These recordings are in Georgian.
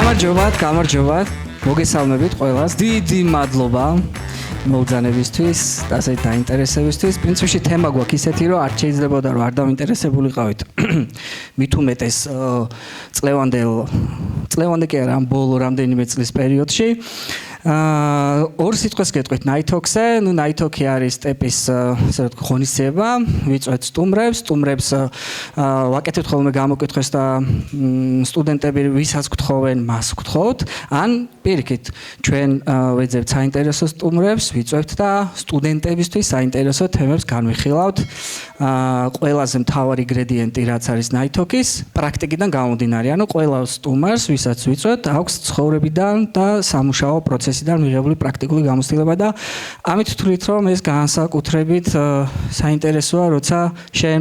გამარჯობათ. მოგესალმებით ყველას. დიდი მადლობა მოგზანებისთვის, ასე დაინტერესებისთვის. პრინციპში თემა გვაქვს ისეთი, რომ არ შეიძლებოდა რომ არ დავინტერესებულიყავით. მით უმეტეს წლევანდელ კი არა, ამ ბოლო რამდენიმე წლის პერიოდში. ორ სიტყვას გეტყვით ნაითოქზე. ნაითოქი არის სტეპის ღონისძიება, ვიწვეთ სტუმრებს ვაკეთებთ ხოლმე გამოკითხვას და სტუდენტები ვისაც გთხოვენ, მას გთხოვთ. ან პირიქით, ჩვენ ვეძებთ საინტერესო სტუმრებს, ვიწვევთ და სტუდენტებისთვის საინტერესო თემებს განვიხილავთ. ყველაზე მთავარი ინგრედიენტი რაც არის ნაითოქის, პრაქტიკიდან გამომდინარე. ანუ ყველა სტუმარს, ვისაც ვიწვევთ, აქვს ცხოვრებიდან და სამუშაო პროცესიდან მიღებული პრაქტიკული გამოცდილება და ამით ვთვლით, რომ ეს განსაკუთრებით საინტერესოა, როცა შენ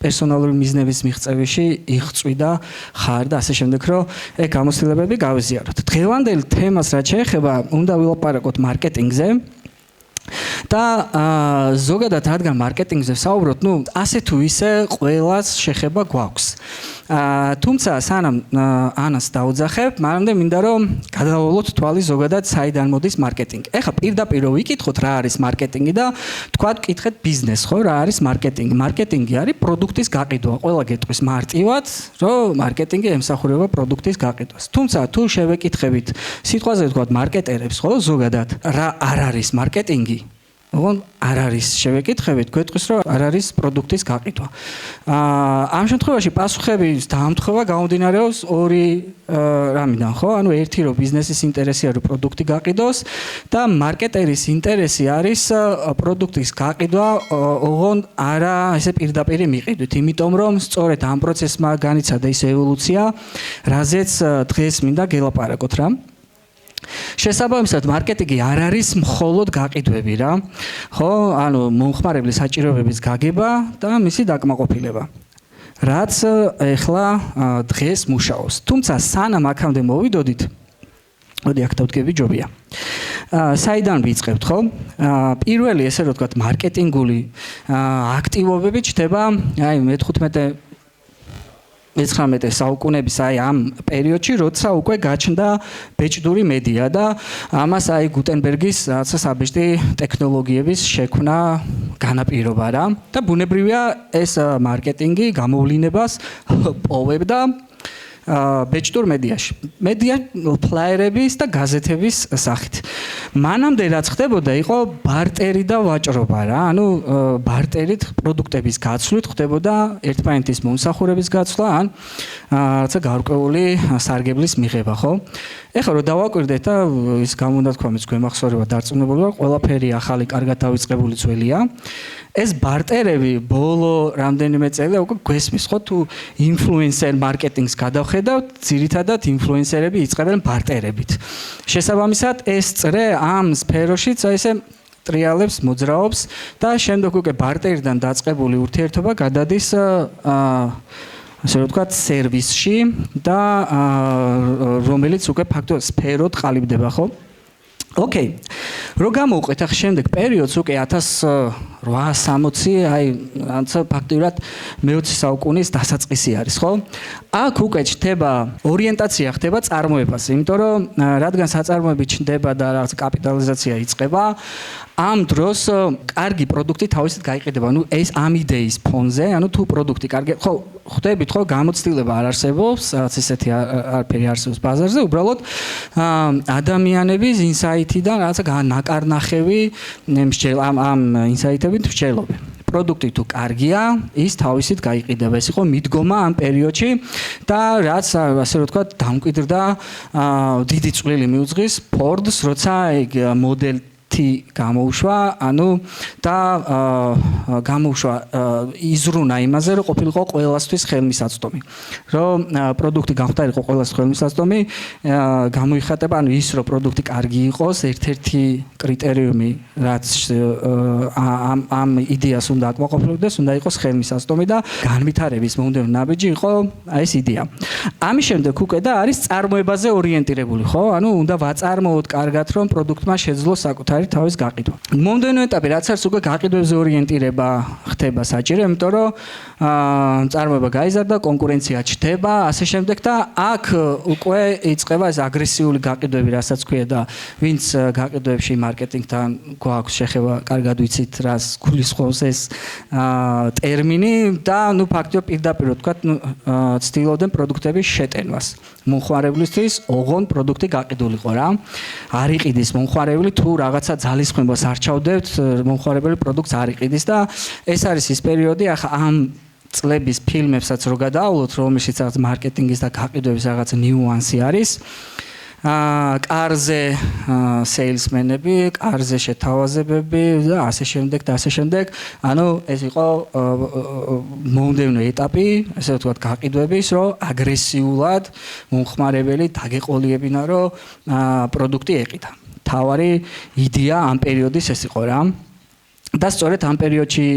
პერსონალური მიზნების მიღწევაში იღწვიდა ხარ და ასე შემდეგ, რომ ეგ გამოცდილებები გავიზიაროთ. დღევანდელ თემას რაც შეეხება, უნდა ვილაპარაკოთ მარკეტინგზე. და ზოგადად რადგან მარკეტინგზე ვსაუბრობთ, ასე თუ ისე ყველას შეხება გვაქვს. თუმცა სანამ ანას დაუძახებ, მანამდე მინდა რომ გადავავლოთ თვალი ზოგადად საიდან მოდის მარკეტინგი. ეხლა პირდაპირ ვიკითხოთ რა არის მარკეტინგი და თქვათ ვკითხეთ ბიზნეს, ხო, რა არის მარკეტინგი? მარკეტინგი არის პროდუქტის გაყიდვა. ყველა გეტყვის მარტივად, რომ მარკეტინგი ემსახურება პროდუქტის გაყიდვას. თუმცა თუ შევეკითხებით სიტყვაზე ვთქვათ მარკეტერებს, ხო, ზოგადად რა არ არის მარკეტინგი? არ არის შევეკითხებით, გვეტყვის რომ არ არის პროდუქტის გაყიდვა. ამ შემთხვევაში პასუხების დაამთხობა გამომდინარეობს ორი რამიდან, ხო? ანუ ერთი რომ ბიზნესის ინტერესია რომ პროდუქტი გაყიდოს და მარკეტერის ინტერესი არის პროდუქტის გაყიდვა, ოღონდ არა ესე პირდაპირ მიყიდვით, იმიტომ რომ სწორედ ამ პროცესმა განიცადა ის ევოლუცია, რაზეც დღეს მინდა გელაპარაკოთ რა. შესაბამისად მარკეტინგი არ არის მხოლოდ გაყიდვები რა. ხო, ანუ მომხმარებლის საჭიროებების გაგება და მისი დაკმაყოფილება. რაც ეხლა დღეს მუშაობს. თუმცა სანამ აქამდე მოვიდოდით, მოდი აქ დავდგები ჯობია. საიდან ვიწყებთ, ხო? პირველი ესე რომ ვთქვათ მარკეტინგული აქტივობები ჩდება აი მე-19 საუკუნეების ამ პერიოდში, როცა უკვე გაჩნდა ბეჭდური მედია და ამას გუტენბერგის რაღაცა საბეჭდი ტექნოლოგიების შექმნა განაპირობა რა. და ბუნებრივია ეს მარკეტინგი გამოვლინებას პოვებდა ბეჭდურ მედიაში. მედია ფლაიერების და გაზეთების სახით. მანამდე რაც ხდებოდა, იყო ბარტერი და ვაჭრობა რა. ანუ ბარტერით პროდუქტების გაცვლით ხდებოდა ერთმანეთის მომსახურების გაცვლა ან რაღაცა გარკვეული სარგებლის მიღება, ხო? ეხლა რომ დავაკვირდეთ და ის გამონათქვამიც გვემახსოვრება დარწმუნებული ვარ, ყველაფერი ახალი, კარგად დავიწყებული ძველია. ეს ბარტერები ბოლო რამდენიმე წელია უკვე გვესმის, ხო? თუ ინფლუენსერ მარკეტინგს გადავხედავთ, ძირითადად ინფლუენსერები იწყებენ ბარტერებით. შესაბამისად, ეს წრე ამ სფეროშიც ესე ტრიალებს, მოძრაობს და შემდეგ უკვე ბარტერიდან დაწყებული ურთიერთობა გადადის ასე რომ ვთქვათ სერვისში და რომელიც უკვე ფაქტობრივად სფეროდ ყალიბდება, ხო? ოკეი. რო გამოვყვეთ ახლა შემდეგ პერიოდს უკვე 1860, რანცა ფაქტობრივად მე-20 საუკუნის დასაწყისი არის, ხო? აქ უკვე ჩნდება ორიენტაცია ხდება წარმოებაზე, იმიტომ რომ რადგან საწარმოები ჩნდება და რაღაც კაპიტალიზაცია იწყება, ამ დროს კარგი პროდუქტი თავისით გაიყიდება. ნუ ეს ამ იდეის ფონზე, ანუ თუ პროდუქტი კარგი, ხო, ხვდებით, ხო, გამოცდილება არ არსებობს, რაღაც ესეთი არაფერი არსებობს ბაზარზე, უბრალოდ ადამიანების ინსაიტიდან რაღაცა ნაკარნახევი ამ ინსაიტებით მსჯელობენ. პროდუქტი თუ კარგია, ის თავისით გაიყიდება. ეს იყო მიდგომა ამ პერიოდში და რაც ასე რომ ვთქვათ, დამკვიდრდა დიდი წვლილი მიუძღვის ფორდს, როცა ეგ მოდელი გამოუშვა, ანუ და გამოუშვა იზრუნა იმაზე, რომ ყოფილიყო ყველასთვის ხელმისაწვდომი. რომ პროდუქტი გამختارიყო ყველასთვის ხელმისაწვდომი, გამოიხატება, ანუ ის რომ პროდუქტი კარგი იყოს, ერთ-ერთი კრიტერიუმი, რაც ამ იდეას უნდა აკმაყოფილებდეს, უნდა იყოს ხელმისაწვდომი და განვითარების მომდევნო ნაბიჯი იყო ეს იდეა. ამის შემდეგ უკვე და არის წარმოებაზე ორიენტირებული, ხო? ანუ უნდა ვაწარმოოთ კარგად, რომ პროდუქტმა შეძლოს საკუთარი არის თავის გაყიდვა. მომდევნო ეტაპი რაც არის უკვე გაყიდვებზე ორიენტირება ხდება საჭირო, იმიტომ რომ წარმოება გაიზარდა, კონკურენცია ჩდება, ასე შემდეგ და აქ უკვე იწყება ეს აგრესიული გაყიდვები, რასაც ქვია და ვინც გაყიდვებში მარკეტინგთან გვაქვს შეხება, კარგად ვიცით რას გულისხმობს ეს ტერმინი და ნუ ფაქტობრივად პირდაპირ ვთქვათ, ცდილობდნენ პროდუქტების შეტენვას. მომხმარებლისთვის ოღონდ პროდუქტი გაყიდულიყო რა. არ იყიდის მომხმარებელი თუ რაღაცა ძალისხმებას არ ჩავდებთ, მომხმარებელი პროდუქტს არ იყიდის და ეს არის ის პერიოდი, ახლა ამ წლების ფილმებსაც რო გადაავლოთ, რომელშიც რაღაც მარკეტინგის და გაყიდვების რაღაც ნიუანსი არის. კარზე სეილსმენები, კარზე შეთავაზებები და ასე შემდეგ და ასე შემდეგ. ანუ ეს იყო მომდევნო ეტაპი, ესე ვთქვათ, გაყიდვების, რომ აგრესიულად მომხმარებელი დაგეყოლიებინა, რომ პროდუქტი ეყიდა. თავარი იდეა ამ პერიოდის ეს იყო რა. და სწორედ ამ პერიოდში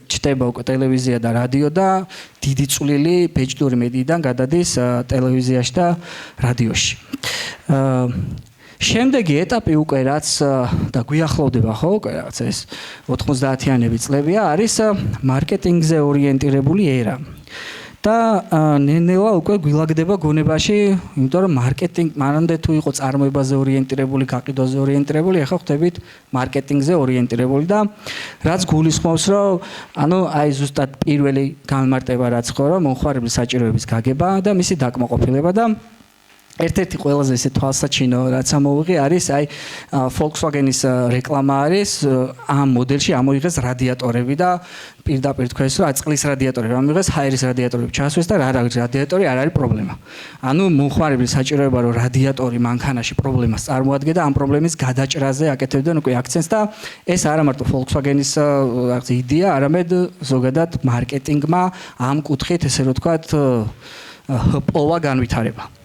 ჩდება უკვე ტელევიზია და რადიო და დიდი წვლილი ბეჭდური მედიიდან გადადის ტელევიზიაში და რადიოში. შემდეგი ეტაპი უკვე რაც და გვიახლოვდება ხო უკვე რაღაც ეს 90-იანების წლებია არის მარკეტინგზე ორიენტირებული ერა. და ნელა უკვე გვილაგდება გონებაში, იმიტომ რომ მარკეტინგ მანამდე თუ იყო წარმოებაზე ორიენტირებული, გაყიდვაზე ორიენტირებული, ახლა ხდებით მარკეტინგზე ორიენტირებული და რაც გულისხმობს, რომ ანუ აი ზუსტად პირველი განმარტება რაც ხო, რომ მომხმარებლის საჭიროების გაგება და მისი დაკმაყოფილება და ერთ-ერთი ყველაზე ესე თვალსაჩინო რაც ამოვიღე არის აი Volkswagen-ის რეკლამა არის ამ მოდელში ამოიღეს რადიატორები და პირდაპირ თქვეს რომ წყლის რადიატორები ამოიღეს ჰაერის რადიატორები ჩასვეს და რა არის რადიატორი არ არის პრობლემა. ანუ მომხმარებლის საჭიროება რომ რადიატორი მანქანაში პრობლემას წარმოადგენდა ამ პრობლემის გადაჭრაზე აკეთებდნენ უკვე აქცენტს და ეს არა მარტო Volkswagen-ის რაღაც იდეა, არამედ ზოგადად მარკეტინგმა ამ კუთხით ესე რომ თქვათ პოვა განვითარება.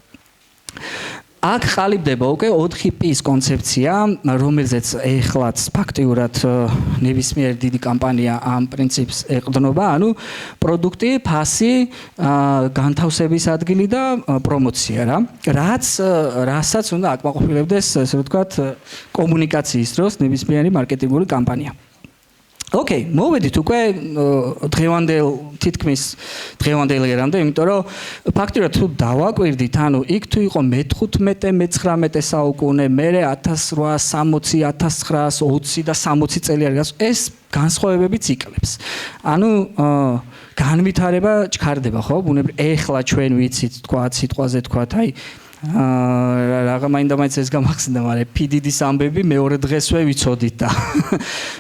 აქ ყალიბდება უკვე 4P-ის კონცეფცია, რომელზეც ეხლაც ფაქტიურად ნებისმიერი დიდი კომპანია ამ პრინციპს ეყრდნობა, ანუ პროდუქტი, ფასი, განთავსების ადგილი და პრომოცია რა. რასაც უნდა აკმაყოფილებდეს, ესე ვთქვათ, კომუნიკაციის დროს ნებისმიერი მარკეტინგული კამპანია. ოკეი, მოვედით უკვე თითქმის დღევანდელ ერამდე, იმიტომ რომ ფაქტიურად თუ დავაკვირდით, ანუ იქ თუ იყო მე-15-მე-19 საუკუნე, მერე 1860, 1920 და 60 წელი არის, ეს განსხვავებებიც იკლებს. ანუ განვითარება ჩქარდება, ხო? ბუნებრივ ეხლა ჩვენ ვიცით, თქვა სიტყვაზე თქვათ, აი რაღა მაინდა-მაინც ეს გამახსენდა, მაგრამ PDD-ის ამბები მეორე დღესვე ვიცოდით და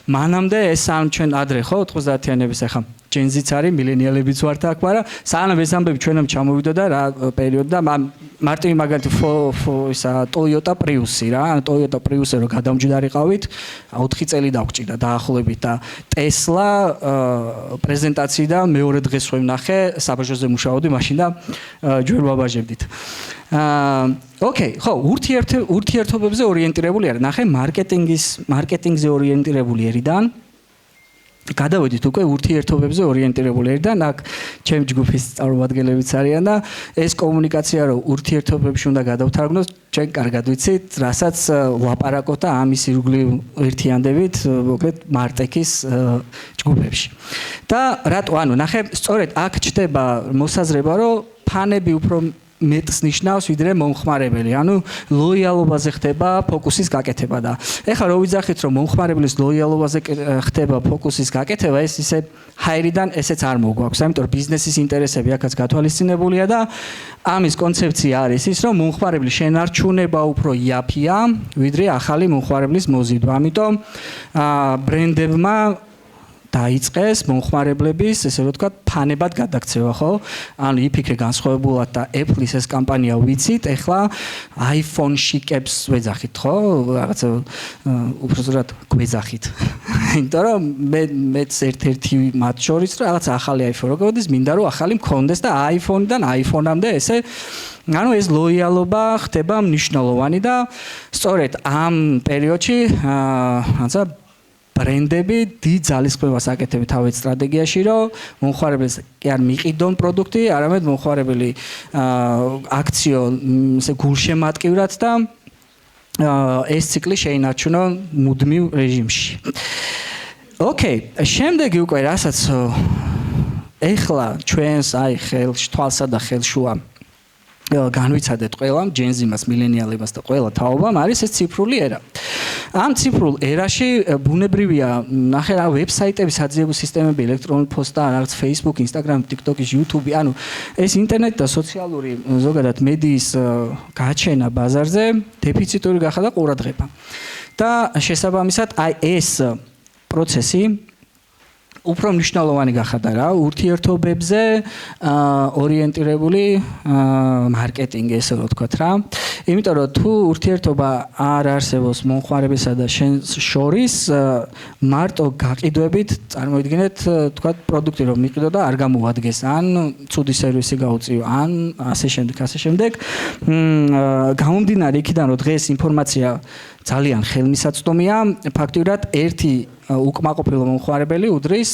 მანამდე ეს ამ ჩვენ ადრე ხო 90-იანების ახლა ჯენზიც არის, მილენიალებიც ვართ აქ, მაგრამ სანამ ეს ამბები ჩვენამ ჩამოვიდოდა რა პერიოდი და მარტივი მაგალითი ისა Toyota Prius-ი რა, Toyota Prius-ი რო გადამჯდარიყავით, 4 წელი დაგჭირდა დაახლოებით და Tesla პრეზენტაციიდან მეორე დღესვე ვნახე, საბაჟოზე მუშაობდი, მაშინ და ჯერ ვაბაჟებდით. ოკეი, ხო, ურთიერთობებზე ორიენტირებული არის. ნახე, მარკეტინგზე ორიენტირებული ერიდან გადავედით უკვე ურთიერთობებზე ორიენტირებული ერიდან, აქ ჩემი ჯგუფის წარმომადგენლებიც არიან და ეს კომუნიკაცია რომ ურთიერთობებში უნდა გადავთარგმნოს, ჩვენ კარგად ვიცით, რასაც ვაპარაკოთ და ამის ირგვლივ ერთიანდებით, მოკლედ მარტექის ჯგუფებში. და რატო, ანუ ნახე, სწორედ აქ ჩდება მოსაზრება, რომ ფანები უფრო მეტს ნიშნავს ვიდრე მომხმარებელი. ანუ ლოიალობაზე ხდება ფოკუსის გაკეთება და ეხლა რო ვიძახით რომ მომხმარებლის ლოიალობაზე ხდება ფოკუსის გაკეთება, ეს ისე ჰაერიდან ესეც არ მოგვაქვს, ამიტომ რომ ბიზნესის ინტერესები აქაც გათვალისწინებულია და ამის კონცეფცია არის ის რომ მომხმარებლის შენარჩუნება უფრო იაფია ვიდრე ახალი მომხმარებლის მოზიდვა. ამიტომ ბრენდებმა დაიწყეს მომხმარებლების, ესე რომ ვთქვათ, ფანებად გადაქცევა, ხო? ანუ იფიქრე განსხვავებულად და Apple-ის ეს კამპანია ვიცით, ეხლა iPhone-შიკებს ვეძახით, ხო? რაღაცა უბრალოდ გვეძახით. იმიტომ რომ მეც ერთ-ერთი მათ შორის რაღაც ახალი iPhone რო გავდის, მინდა რომ ახალი მქონდეს და iPhone-დან iPhone-ამდე ესე ანუ ეს ლოიალობა ხდება მნიშვნელოვანი და სწორედ ამ პერიოდში რაღაცა ბრენდები დიდ ძალისხმევას აკეთებენ თავის სტრატეგიაში, რომ მომხმარებელს კი არ მიყიდონ პროდუქტი, არამედ მომხმარებელი აქციო ესე გულშემატკივრად და ეს ციკლი შეინარჩუნო მუდმივ რეჟიმში. ოკეი, შემდეგი უკვე რასაც ეხლა ჩვენს აი თვალსა და ხელშუა განვიცადეთ ყველამ, ჯენზიმას, მილენიალებმას და ყველა თაობამ არის ეს ციფრული ერა. ამ ციფრულ ერაში ბუნებრივია ნახე რა ვებსაიტების საძიებო სისტემები, ელექტრონული პოსტა, რაღაც Facebook, Instagram, TikTok, YouTube, ანუ ეს ინტერნეტი და სოციალური ზოგადად მედიის გაჩენა ბაზარზე დეფიციტური გახდა და ყურადღება. და შესაბამისად აი ეს პროცესი უფრო მნიშვნელოვანი გახდა რა ურთიერთობებზე ორიენტირებული მარკეტინგი ესე რომ ვთქვათ რა. იმიტომ რომ თუ ურთიერთობა არ არსებობს მომხმარებისა და შენს შორის მარტო გაყიდვებით წარმოიდგინეთ ვთქვათ პროდუქტი რომ მიყიდო და არ გამოუადგეს ან ცუდი სერვისი გაუწიო ან ასე შემდეგ გამომდინარე იქიდან რომ დღეს ინფორმაცია ძალიან ხელმისაწვდომია ფაქტურად ერთი უკმაყოფილო მომხმარებელი უდრის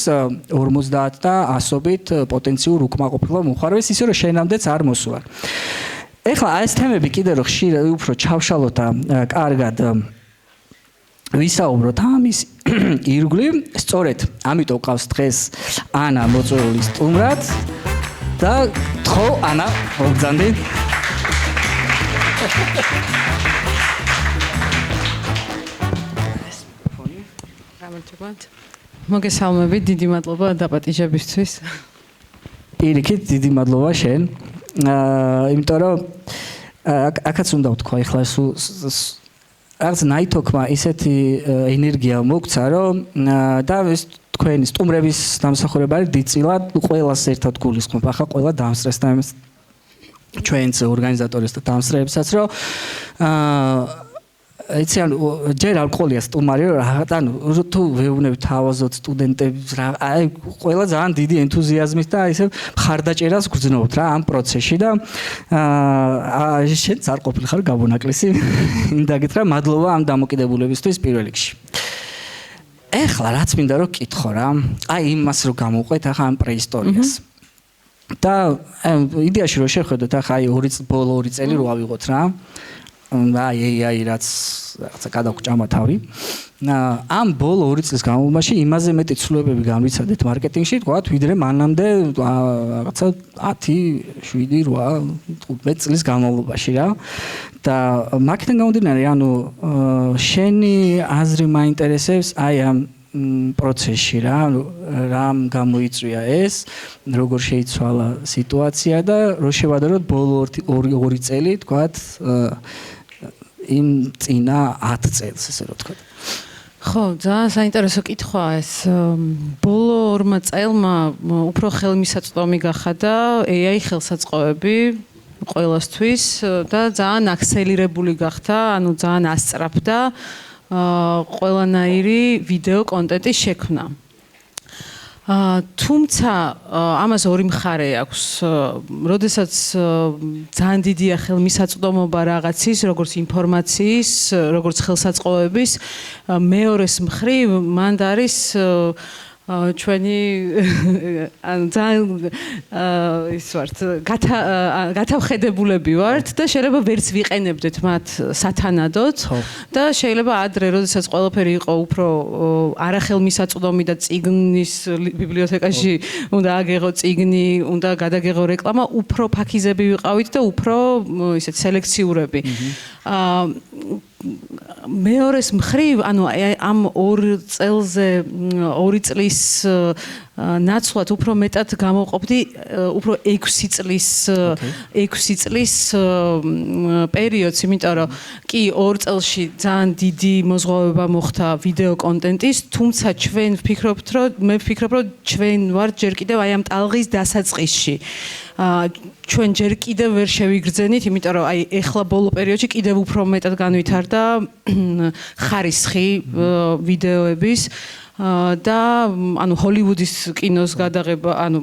50 და 100-ით პოტენციურ უკმაყოფილო მომხმარებელს ისე რომ შენამდეც არ მოსულა. ეხლა ეს თემები კიდე რომ ხშირად უფრო ჩავშალოთ და კარგად ვისაუბროთ ამის ირგვლივ, სწორედ ამიტომ ყავს დღეს ანა მოწვეული სტუმრად და ხო ანა მოგძანდი. მოგესალმებით, დიდი მადლობა დაპატიჟებისთვის. პირიქით, დიდი მადლობა შენ. იმიტომ რომ აქაც უნდა ვთქვა ახლა რაღაც ნაითოქმა ისეთი ენერგია მოგცა რომ და ეს თქვენი სტუმრების დამსახურება არის დიდწილად ყველას ერთად გულისხმობ. ახლა ყველა დამსწრესთან ჩვენს ორგანიზატორებს და დამსწრეებსაც რომ იცი ანუ ჯერ არ ყოლია სტუმარი ანუ თუ ვეუბნებით თავაზობთ სტუდენტებს რა აი ყველა ძალიან დიდი ენთუზიაზმით და ისე მხარდაჭერას გრძნობთ რა ამ პროცესში და შენც არ ყოფილიყარ გაბონაკლისი იმდა გითხრა მადლობა ამ დამოკიდებულებისთვის პირველ რიგში. ეხლა რაც მინდა რომ კითხო რა აი იმას რომ გამოვყვეთ ახლა ამ პრეისტორიას და იდეაში რომ შევხედოთ ახლა აი ბოლო 2 წელი რო ავიღოთ რა აი რაც რაღაცა გადაგჭამა თავი. ამ ბოლო 2 წლის განმავლობაში იმაზე მეტი ცვლილებები განვიცადეთ მარკეტინგში, თქვათ, ვიდრე მანამდე რაღაცა 10, 7, 8, 15 წლის განმავლობაში რა. და მაგიდან გამომდინარე, ანუ შენი აზრი მაინტერესებს აი ამ პროცესში რა, რამ გამოიწვია ეს, როგორ შეიცვალა სიტუაცია და რო შევადაროთ ბოლო 2 წელი, თქვათ, იმ წინა 10 წელს ესე რომ ვთქვათ. ხო, ძალიან საინტერესო კითხვაა ეს. ბოლო 2 წელმა უფრო ხელმისაწვდომი გახადა AI ხელსაწყოები ყველასთვის და ძალიან აქსელირებული გახდა, ანუ ძალიან ასწრაფდა ყველანაირი ვიდეო კონტენტის შექმნა. თუმცა ამას ორი მხარე აქვს. როდესაც ძალიან დიდია ხელმისაწვდომობა რაღაცის, როგორც ინფორმაციის, როგორც ხელსაწყოების, მეორეს მხრივ მანდ არის ჩვენი ძალიან ის ვართ გათავხედებულები ვართ და შეიძლება ვერც ვიყენებდეთ მათ სათანადოდ და შეიძლება ადრე როდესაც ყველაფერი იყო უფრო არახელმისაწვდომი და წიგნის ბიბლიოთეკაში უნდა აგეღო წიგნი, უნდა გადაგეღო რეკლამა, უფრო ფაქიზები ვიყავით და უფრო ისეთ სელექციურები. მეორეს მხრივ, ანუ ამ 2 წელზე 2 წლის ნაცვლად უფრო მეტად გამოყოფდი უფრო 6 წლის პერიოდს, იმიტომ რომ კი 2 წელში ძალიან დიდი მოზღვავება მოხდა ვიდეო კონტენტის, თუმცა ჩვენ ვფიქრობთ, რომ ჩვენ ვართ ჯერ კიდევ აი ამ ტალღის დასაწყისში. ჩვენ ჯერ კიდევ ვერ შევიგრძენით, იმიტომ რომ აი ეხლა ბოლო პერიოდში კიდევ უფრო მეტად განვითარდა ხარისხი ვიდეოების და ანუ ჰოლივუდის კინოს გადაღება, ანუ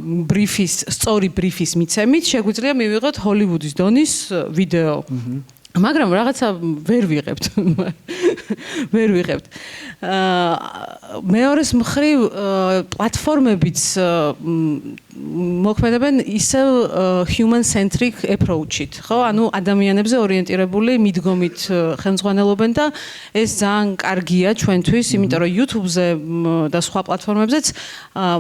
სწორი ბრიფის მიცემით შეგვიძლია მივიღოთ ჰოლივუდის დონის ვიდეო. მაგრამ რაღაცა ვერ ვიღებთ. ვერ ვიღებთ. მეორეს მხრივ პლატფორმებიც მოქმედებენ ისევ human centric approach-ით, ხო? ანუ ადამიანებზე ორიენტირებული მიდგომით ხელმძღვანელობენ და ეს ძალიან კარგია ჩვენთვის, იმიტომ რომ YouTube-ზე და სხვა პლატფორმებზეც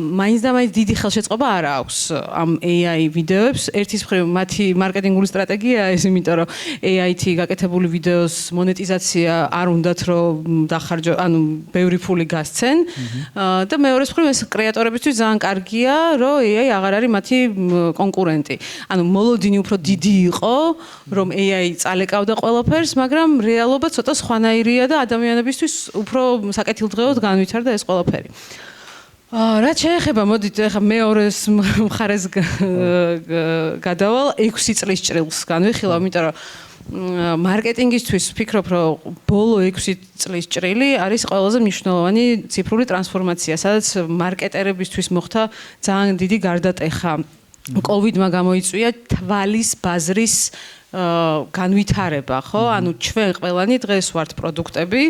მაინც და მაინც დიდი ხელშეწყობა არ აქვს ამ AI ვიდეოებს. ერთის მხრივ მათი მარკეტინგული სტრატეგიაა ეს, იმიტომ რომ AI-ით გაკეთებული ვიდეოს მონეტიზაცია არ უნდათ რომ დახარჯო, ანუ ბევრი ფული გასცენ და მეორეს მხრივ ეს კრეატორებისთვის ძალიან კარგია, რომ AI აღარ არის მათი კონკურენტი. ანუ მოლოდინი უფრო დიდი იყო, რომ AI წალეკავდა ყველაფერს, მაგრამ რეალობა ცოტა სხვანაირია და ადამიანებისთვის უფრო საკეთილდღეოდ განვითარდა ეს ყველაფერი. რაც შეეხება, მოდით ახლა მეორეს მხარეს გადავალ 6 წლის ჭრილს განვიხილავ, იმიტომ რომ მარკეტინგისთვის ვფიქრობ, რომ ბოლო 6 წლის ჭრილი არის ყველაზე მნიშვნელოვანი ციფრული ტრანსფორმაცია, სადაც მარკეტერებისთვის მოხდა ძალიან დიდი გარდატეხა. COVID-მა გამოიწვია თვალის ბაზრის განვითარება, ხო? ანუ ჩვენ ყველანი დღეს ვართ პროდუქტები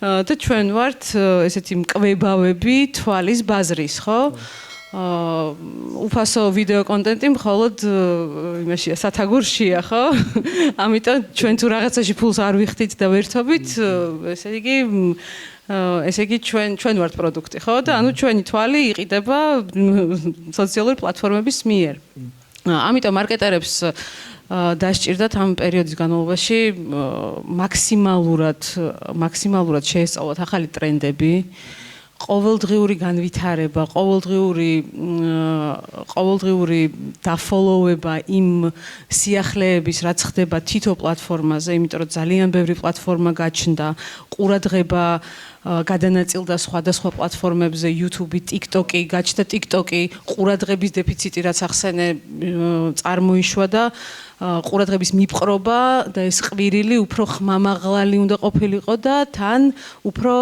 და ჩვენ ვართ ესეთი მკვებავები თვალის ბაზრის, ხო? უფასო ვიდეო კონტენტი მხოლოდ იმაშია სათაგურშია, ხო? ამიტომ ჩვენ თუ რაღაცაში ფულს არ ვიხდით და ვერთობით, ესე იგი ჩვენ ვართ პროდუქტი, ხო? და ანუ ჩვენი თვალი იყიდება სოციალური პლატფორმების მიერ. ამიტომ მარკეტერებს დასჭირდათ ამ პერიოდის განმავლობაში მაქსიმალურად შეესწავლათ ახალი ტრენდები, ყოველდღიური განვითარება, ყოველდღიური დაფოლოვება იმ სიახლეების, რაც ხდება თითო პლატფორმაზე, იმიტომ რომ ძალიან ბევრი პლატფორმა გაჩნდა, ყურადღება გადანაწილდა სხვადასხვა პლატფორმებზე, YouTube, TikTok-ი, გაჩნდა TikTok-ი, ყურადღების დეფიციტი რაც ახსენე წარმოიშვა და ყურადღების მიპყრობა და ეს ყვირილი უფრო ხმამაღლალი უნდა ყოფილიყო და თან უფრო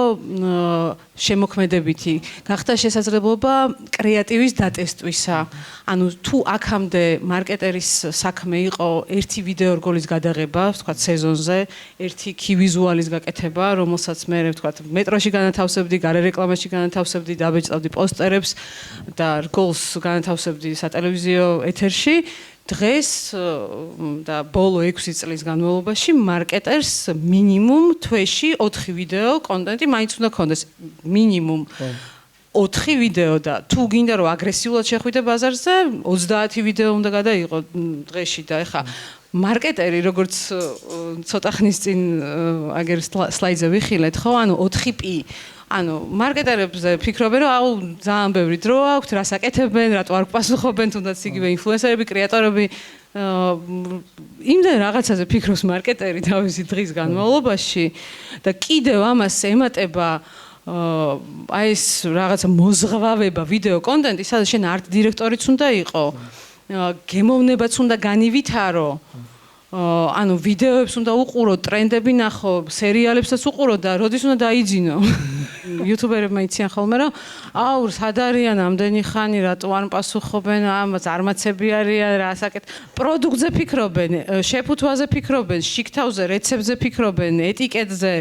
შემოქმედებითი. გახდა შესაძლებლობა კრეატივის დატესტვისა. ანუ თუ აქამდე მარკეტერის საქმე იყო ერთი ვიდეო რგოლის გადაღება, ვთქვათ სეზონზე, ერთი ქი-ვიზუალის გაკეთება, რომელსაც მე ვთქვათ მეტროში განათავსებდი, გარე რეკლამაში განათავსებდი, დაბეჭდავდი პოსტერებს და რგოლს განათავსებდი სატელევიზიო ეთერში. დღეს და ბოლო 6 წლის განმავლობაში მარკეტერს მინიმუმ თვეში 4 ვიდეო კონტენტი მაინც უნდა ქონდეს. მინიმუმ 4 ვიდეო და თუ გინდა რომ აგრესიულად შეხვიდე ბაზარზე 30 ვიდეო უნდა გადაიღო დღეში და ეხა მარკეტერი როგორც ცოტა ხნის წინ აგერ სლაიდზე ვიხილეთ, ხო? ანუ 4P ანუ მარკეტერებზე ფიქრობენ რომ აუ ძალიან ბევრი დრო აქვთ, რას აკეთებენ, რატო არ გპასუხობენ, თუნდაც იგივე ინფლუენსერები, კრეატორები იმდენ რაღაცაზე ფიქრობს მარკეტერი თავისი დღის განმავლობაში და კიდევ ამას ემატება აი ეს რაღაცა მოზღვავება ვიდეო კონტენტი, სადაც შენ არტ დირექტორიც უნდა იყო, გემოვნებაც უნდა განივითარო, ანუ ვიდეოებს უნდა უყურო, ტრენდები ნახო, სერიალებსაც უყურო და როდის უნდა დაიძინო. იუთუბერებმა იციან ხოლმე რომ აუ სად არიან ამდენი ხანი, რატო არ პასუხობენ, ამას არმაცები არიან, რასაკეთ პროდუქტზე ფიქრობენ, შეფუთვაზე ფიქრობენ, შიქთავზე, რეცეპტზე ფიქრობენ, ეტიკეტზე,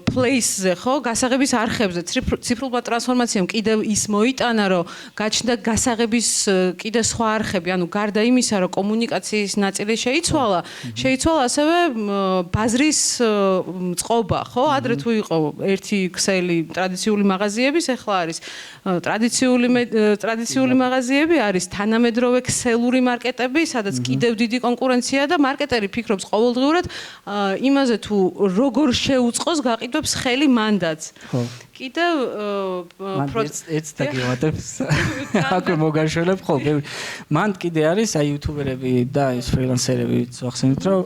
პლეისზე, ხო, გასაღების არხებზე, ციფრულმა ტრანსფორმაციამ კიდევ ის მოიტანა, რომ გაჩნდა გასაღების კიდე სხვა არხები, ანუ გარდა იმისა, რომ კომუნიკაციის ნაწილი შეიცვალა, ასევე ბაზრის წყობა, ხო? ადრე თუ იყო ერთი ქსელი ტრადიციული მაღაზიების, ახლა არის ტრადიციული მაღაზიები, არის თანამედროვე ქსელური მარკეტები, სადაც კიდევ დიდი კონკურენცია და მარკეტერი ფიქრობს ყოველდღურად იმაზე თუ როგორ შეუწყოს გაყიდვებს ხელი მანდაც. ხო. კიდევ ეც დაგივატებს. აკვე მოგაშველებ ხოლმე. მან კიდე არის აი იუთუბერები და ეს ფრილანსერები ვახსენეთ, რომ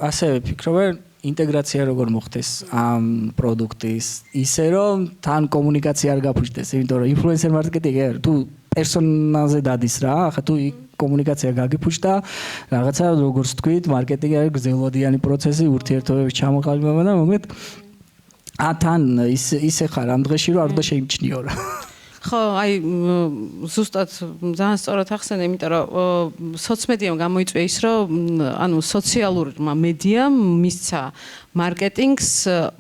ასევე ფიქრობენ ინტეგრაცია როგორ მოხდეს ამ პროდუქტის, ისე რომ თან კომუნიკაცია არ გაფუჭდეს, იმიტომ რომ ინფლუენსერ მარკეტინგი არის, თუ პერსონალზე დადის რა, ახლა თუ კომუნიკაცია გაგიფუჭდა, რაღაცა როგორც თქვით, მარკეტინგი არის გრძელვადიანი პროცესი, ურთიერთობების ჩამოყალიბება და მომეთ თან ისე ხარ ამ დღეში რომ არ უნდა შეიმჩნიო რა. ხო, აი ზუსტად ძალიან სწორად ახსენე, იმიტომ რომ სოციმედიამ გამოიწვია ის, რომ ანუ სოციალურმა მედიამ მისცა მარკეტინგს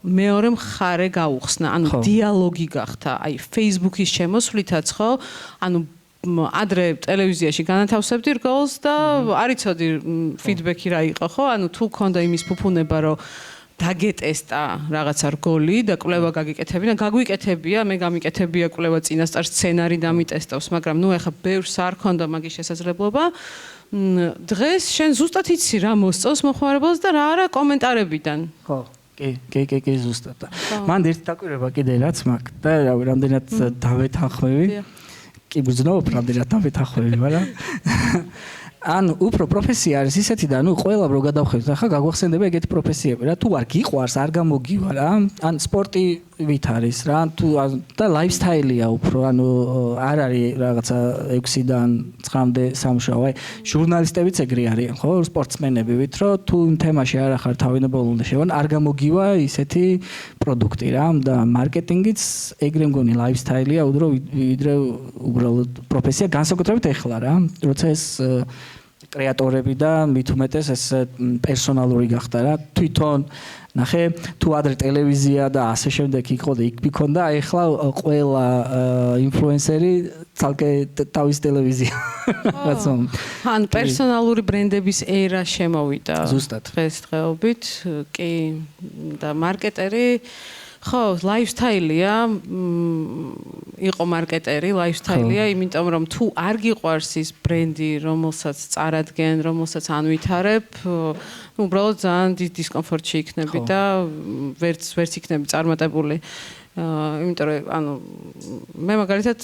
მეორე მხარე გაუხსნა, ანუ დიალოგი გახდა, აი Facebook-ის შემოსვლითაც ხო, ანუ ადრე ტელევიზიაში განათავსებდი რგოლს და არ იცოდი ფიდბექი რა იყო, ხო? ანუ თუ ქონდა იმის ფუფუნება, რომ დაგეტესტა რაღაცა რგოლი და კვლევა გაგიკეთებინა, გაგვიკეთებია, მე გამიკეთებია კვლევა წინასწარ სცენარი დამიტესტავს, მაგრამ ნუ ეხა ბევრს არ ქონდა მაგის შესაძლებლობა. დღეს შენ ზუსტად იცი რა მოსწონს მოხმარებელს და რა არა კომენტარებიდან. ხო, კი, ზუსტად. მან ერთი დაკვირვება კიდე რაც მაქვს და რამდენად დავეთანხმები. კი ბრძნობ რამდენად დავეთანხმები, მაგრამ ანუ უფრო პროფესია არის ისეთი და ანუ ყველა რო გადავხედოთ ახლა გაგვახსენდება ეგეთი პროფესიები რა თუ არ გიყვარს არ გამოგივა რა ან სპორტივით არის რა თუ და ლაიფსტაილია უფრო ანუ არ არის რაღაცა 6-დან 9-მდე სამუშაო აი ჟურნალისტებიც ეგრე არიან ხო სპორტსმენები ვით რომ თუ იმ თემაში არ ახარ თავინებოვნ და შევან არ გამოგივა ისეთი პროდუქტი რა და მარკეტინგიც ეგრე მგონი ლაიფსტაილია ვიდრე უბრალოდ პროფესია განსაკუთრებით ეხლა რა როცა ეს კრეატორები და მით უმეტეს ეს პერსონალური გახდა რა თვითონ ნახე თუ ადრე ტელევიზია და ასე შემდეგ იყო და იქ მიქონდა ეხლა ყველა ინფლუენსერი თალკე თავის ტელევიზია რაღაცა ან პერსონალური ბრენდების ერა შემოვიდა ზუსტად დღესდღეობით კი და მარკეტერი ხო, ლაიფსტაილია, იყო მარკეტერი, ლაიფსტაილია, იმიტომ რომ თუ არ გიყვარს ის ბრენდი, რომელსაც წარადგენ, რომელსაც ანვითარებ, უბრალოდ ძალიან დიდ დისკომფორტში იქნები და ვერც იქნები წარმატებული. იმიტომ რომ ანუ მე მაგალითად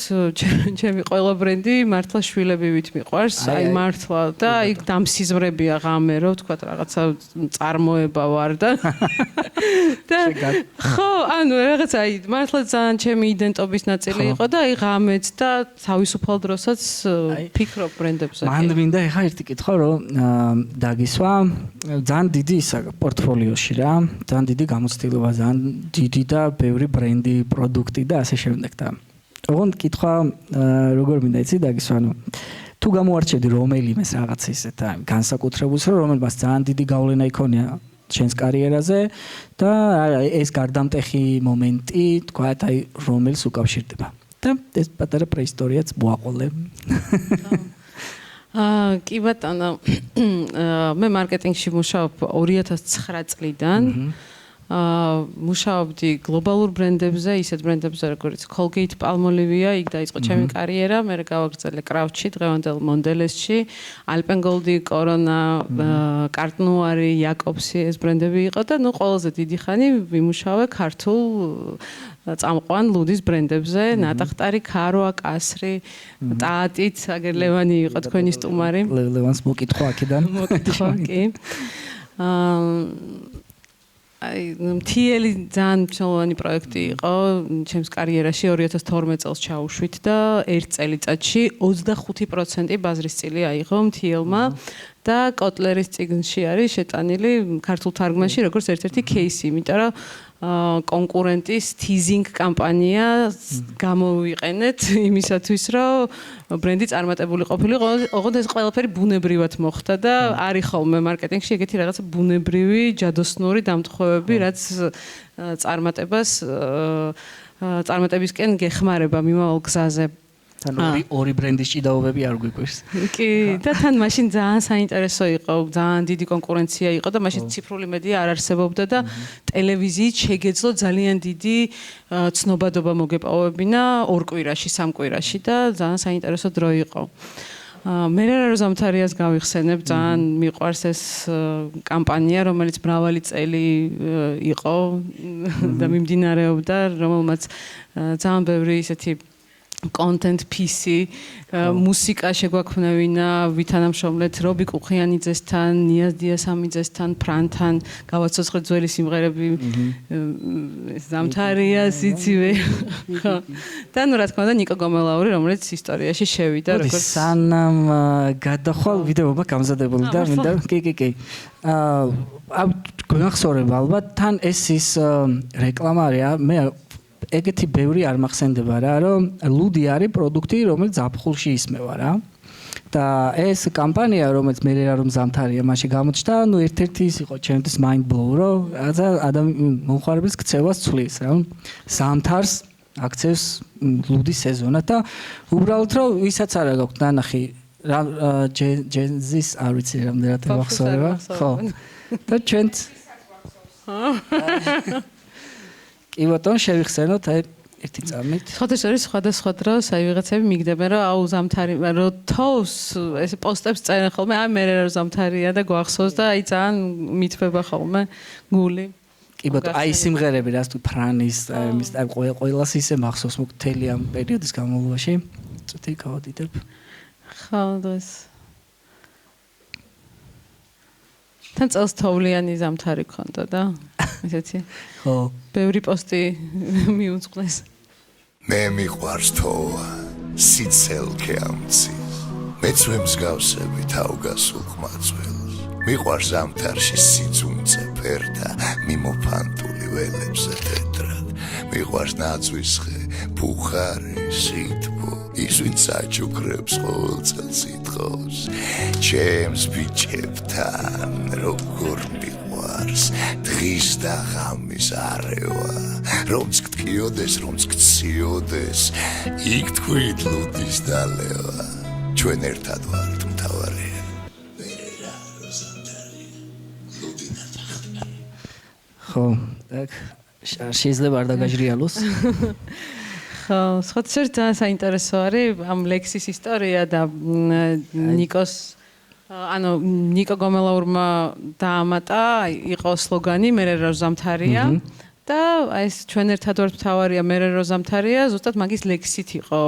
ჩემი ყველა ბრენდი მართლა შვილებივით მიყვარს, აი მართლა და აი დამსიზმრებია ღამე რომ თქვა რაღაცა წარმოება ვარ და ხო, ანუ რაღაცა აი მართლა ძალიან ჩემი იდენტობის ნაწილი იყო და აი ღამეც და თავისუფალ დროსაც ფიქრობ ბრენდებზე. მან მინდა ეხა ერთი კითხვა რომ დაგისვა ძალიან დიდი ისა პორტფოლიოში რა, ძალიან დიდი გამოცდილება, ძალიან დიდი და ბევრი ბრენდი პროდუქტი და ასე შემდეგ და ოღონდ კითხვა როგორ მინდა იცი დაგისვა ანუ თუ გამოარჩევდი რომელიმეს რაღაც ისეთ განსაკუთრებულს რომ რომელმაც ძალიან დიდი გავლენა იქონია ჩვენს კარიერაზე და ეს გარდამტეხი მომენტი თქვა აი რომელს უკავშირდება და ეს პატარა პრეისტორიაც მოაყოლე კი ბატონო მე მარკეტინგში მუშაობ 2009 წლიდან მუშაობდი გლობალურ ბრენდებზე, ისეთ ბრენდებზე, როგორც Colgate, Palmolive, იქ დაიწყო ჩემი კარიერა, მე გავაგრძელე Kraftში, დღევანდელ Mondelez-ში, Alpengold, Corona, Carte Noire, Jacobs-ი ეს ბრენდები იყო და ნუ ყველაზე დიდი ხანი ვიმუშავე ქართულ წამყვან ლუდის ბრენდებზე, ნატახტარი, ქარვა, კასრი, ტაატიც, აგერ ლევანი იყო თქვენი სტუმარი. ლევანს მოკითხვა აქედან. მოკითხვა, კი. აი მთიელი ძალიან მნიშვნელოვანი პროექტი იყო ჩემს კარიერაში 2012 წელს ჩაუშვით და ერთ წელიწადში 25% ბაზრის წილი აიღო მთიელმა და კოტლერის წიგნში არის შეტანილი ქართულ თარგმანში როგორც ერთ-ერთი кейსი, იმიტომ რომ კონკურენტის თიზინგ კამპანია გამოვიყენეთ იმისათვის, რომ ბრენდი წარმატებული ყოფილიყო, ოღონდ ეს ყველაფერი ბუნებრივად მოხდა და არის ხოლმე მარკეტინგში ეგეთი რაღაცა ბუნებრივი, ჯადოსნური დამტხოვები, რაც წარმატებისკენ გეხმარება მიმავალ გზაზე. თან ორი ბრენდის ჭიდაობები არ გვიკვირს. კი, და თან მაშინ ძალიან საინტერესო იყო, ძალიან დიდი კონკურენცია იყო და მაშინ ციფრული მედია არ არსებობდა და ტელევიზიით შეგეძლო ძალიან დიდი ცნობადობა მოგეპოვებინა 2 კვირაში, 3 კვირაში და ძალიან საინტერესო დრო იყო. მე რა ზამთარიას გავიხსენებ, ძალიან მიყვარს ეს კამპანია, რომელიც მრავალი წელი იყო და მიმდინარეობდა, რომელმაც ძალიან ბევრი ისეთი content PC, მუსიკა შეგვაქმნევინა ვითანამშრომლეთ რობი კუხიანიძესთან, ნიაზ დიასამიძესთან, ფრანთან, გავაცოცხლეთ ძველი სიმღერები, ზამთარიას იცივე. და ნუ რა თქმა უნდა ნიკო გომელაური, რომელიც ისტორიაში შევიდა როგორც სანამ გადახვალ ვიდეოობა გამზადებული და მინდა კი. გახსოვებ ალბათ თან ეს ის რეკლამა არის, მე ეგეთი ბევრი არ მახსენდება რა, რომ ლუდი არის პროდუქტი, რომელიც ზაფხულში ისმევა რა. და ეს კამპანია, რომელიც მე რომ ზამთარია, მაშინ გამოჩნდა, ერთ-ერთი ის იყო ჩემთვის mind blow, რომ რაღაცა მომხმარებლის ქცევას ცვლის რა. ზამთარს აქცევს ლუდის სეზონად და უბრალოდ რომ ვისაც არა გაქვთ ნანახი ჯენზის არ ვიცი რამდენად მახსოვდება. ხო. და ჩვენც კი ბატონო შევიხსენოთ აი ერთი წამით. ხოდეშორის სხვადასხვა დროს აი ვიღაცები მიგდებენ რომ აუ ზამთარი რომ თავს ეს პოსტებს წერენ ხოლმე აი მე რომ ზამთარია და გვახსოვს და აი ძალიან მითვება ხოლმე გული. კი ბატონო აი სიმღერები რას თუ ფრანის მის ყველას ისე მახსოვს მთელი ამ პერიოდის განმავლობაში. წუთი გავადიდებ. ხო დღეს თან წელს თოვლიანი ზამთარი ქონდა და ესეთი ხო ბევრი პოსტი მიუძღვნეს მე მიყვარს თოვა სიცელქე ამცი მეც ვემსგავსები თავგასულ ხმაწველს მიყვარს ზამთარში სიძუნწე ფერდა მიმოფანტული ველებზე თეთრად მიყვარს ნაცვისხე ბუხარი სიტბო ის ვინც აჩუქრებს ყოველ წელს ითხოვს ჩემს ბიჭებთან როგორ მიყვარს დღის და ღამის არევა რომც გტკიოდეს რომც გციოდეს იქ თქვით ლუდის დალევა ჩვენ ერთად ვართ მთავარი ხო так შეიძლება არ დაგაჟრიალოს ხო სოციალურად ძალიან საინტერესო არის ამ ლექსის ისტორია და ნიკოს ანუ ნიკო გომელაურმა დაამატა იყო სლოგანი მე რო ზამთარია და ეს ჩვენ ერთად ვართ მთავარია მე რო ზამთარია ზუსტად მაგის ლექსით იყო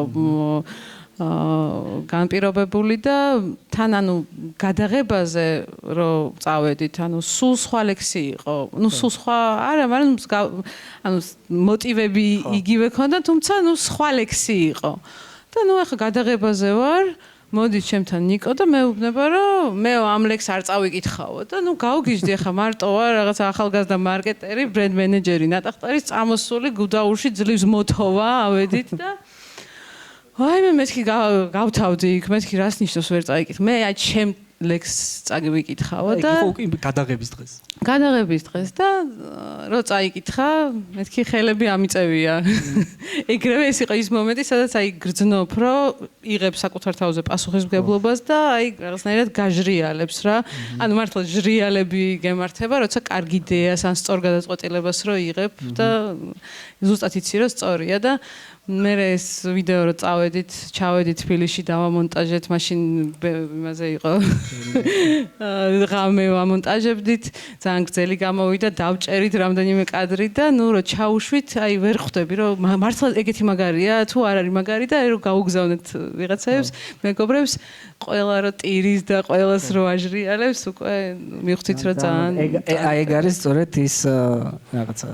განპირობებული და თან ანუ გადაღებაზე რომ წავედით ანუ სულ სხვა ლექსი იყო ნუ სულ სხვა არა მაგრამ ანუ მოტივები იგივე ქონდა თუმცა ნუ სხვა ლექსი იყო და ნუ ახლა გადაღებაზე ვარ მოდი ჩემთან ნიკო და მეუბნება რომ მე ამ ლექს არ წავიკითხავო და ნუ გავგიჟდი ახლა მარტო ვარ რაღაც ახალგაზრდა მარკეტერი ბრენდ მენეჯერი ნატახტარის წამოსული გუდაურში ძლივს მოთოვა ავედით და აი მე მეთქი გავთავდი იქ მეთქი რას ნიშნავს ვერ წაიკითხ მე აი ჩემ ლექს წავიკითხავო და იყო გადაღების დღეს და რო წაიკითხა მეთქი ხელები ამიწევია ეგრევე ეს იყო ის მომენტი სადაც აი გრძნობ რომ იღებ საკუთარ თავზე პასუხისმგებლობას და აი რაღაცნაირად გაჟრიალებს რა ანუ მართლა ჟრიალები გემართება როცა კარგი იდეას ან სწორ გადაწყვეტილებას რო იღებ და ზუსტად იცი რომ სწორია და მე ეს ვიდეო რო ჩავედით თბილისში დავამონტაჟეთ მაშინ იმაზე იყო ღამე ვამონტაჟებდით ძალიან გრძელი გამოვიდა დავჭერით რამდენიმე კადრი და ნუ რო ჩაუშვით აი ვერ ხვდები რომ მართლა ეგეთი მაგარია თუ არ არის მაგარი და რო გაუგზავნეთ ვიღაცებს მეგობრებს ყველა რო ტირის და ყველას რო აჟრიალებს უკვე მივხვდით რომ ძალიან აი ეგ არის სწორედ ის რაღაცა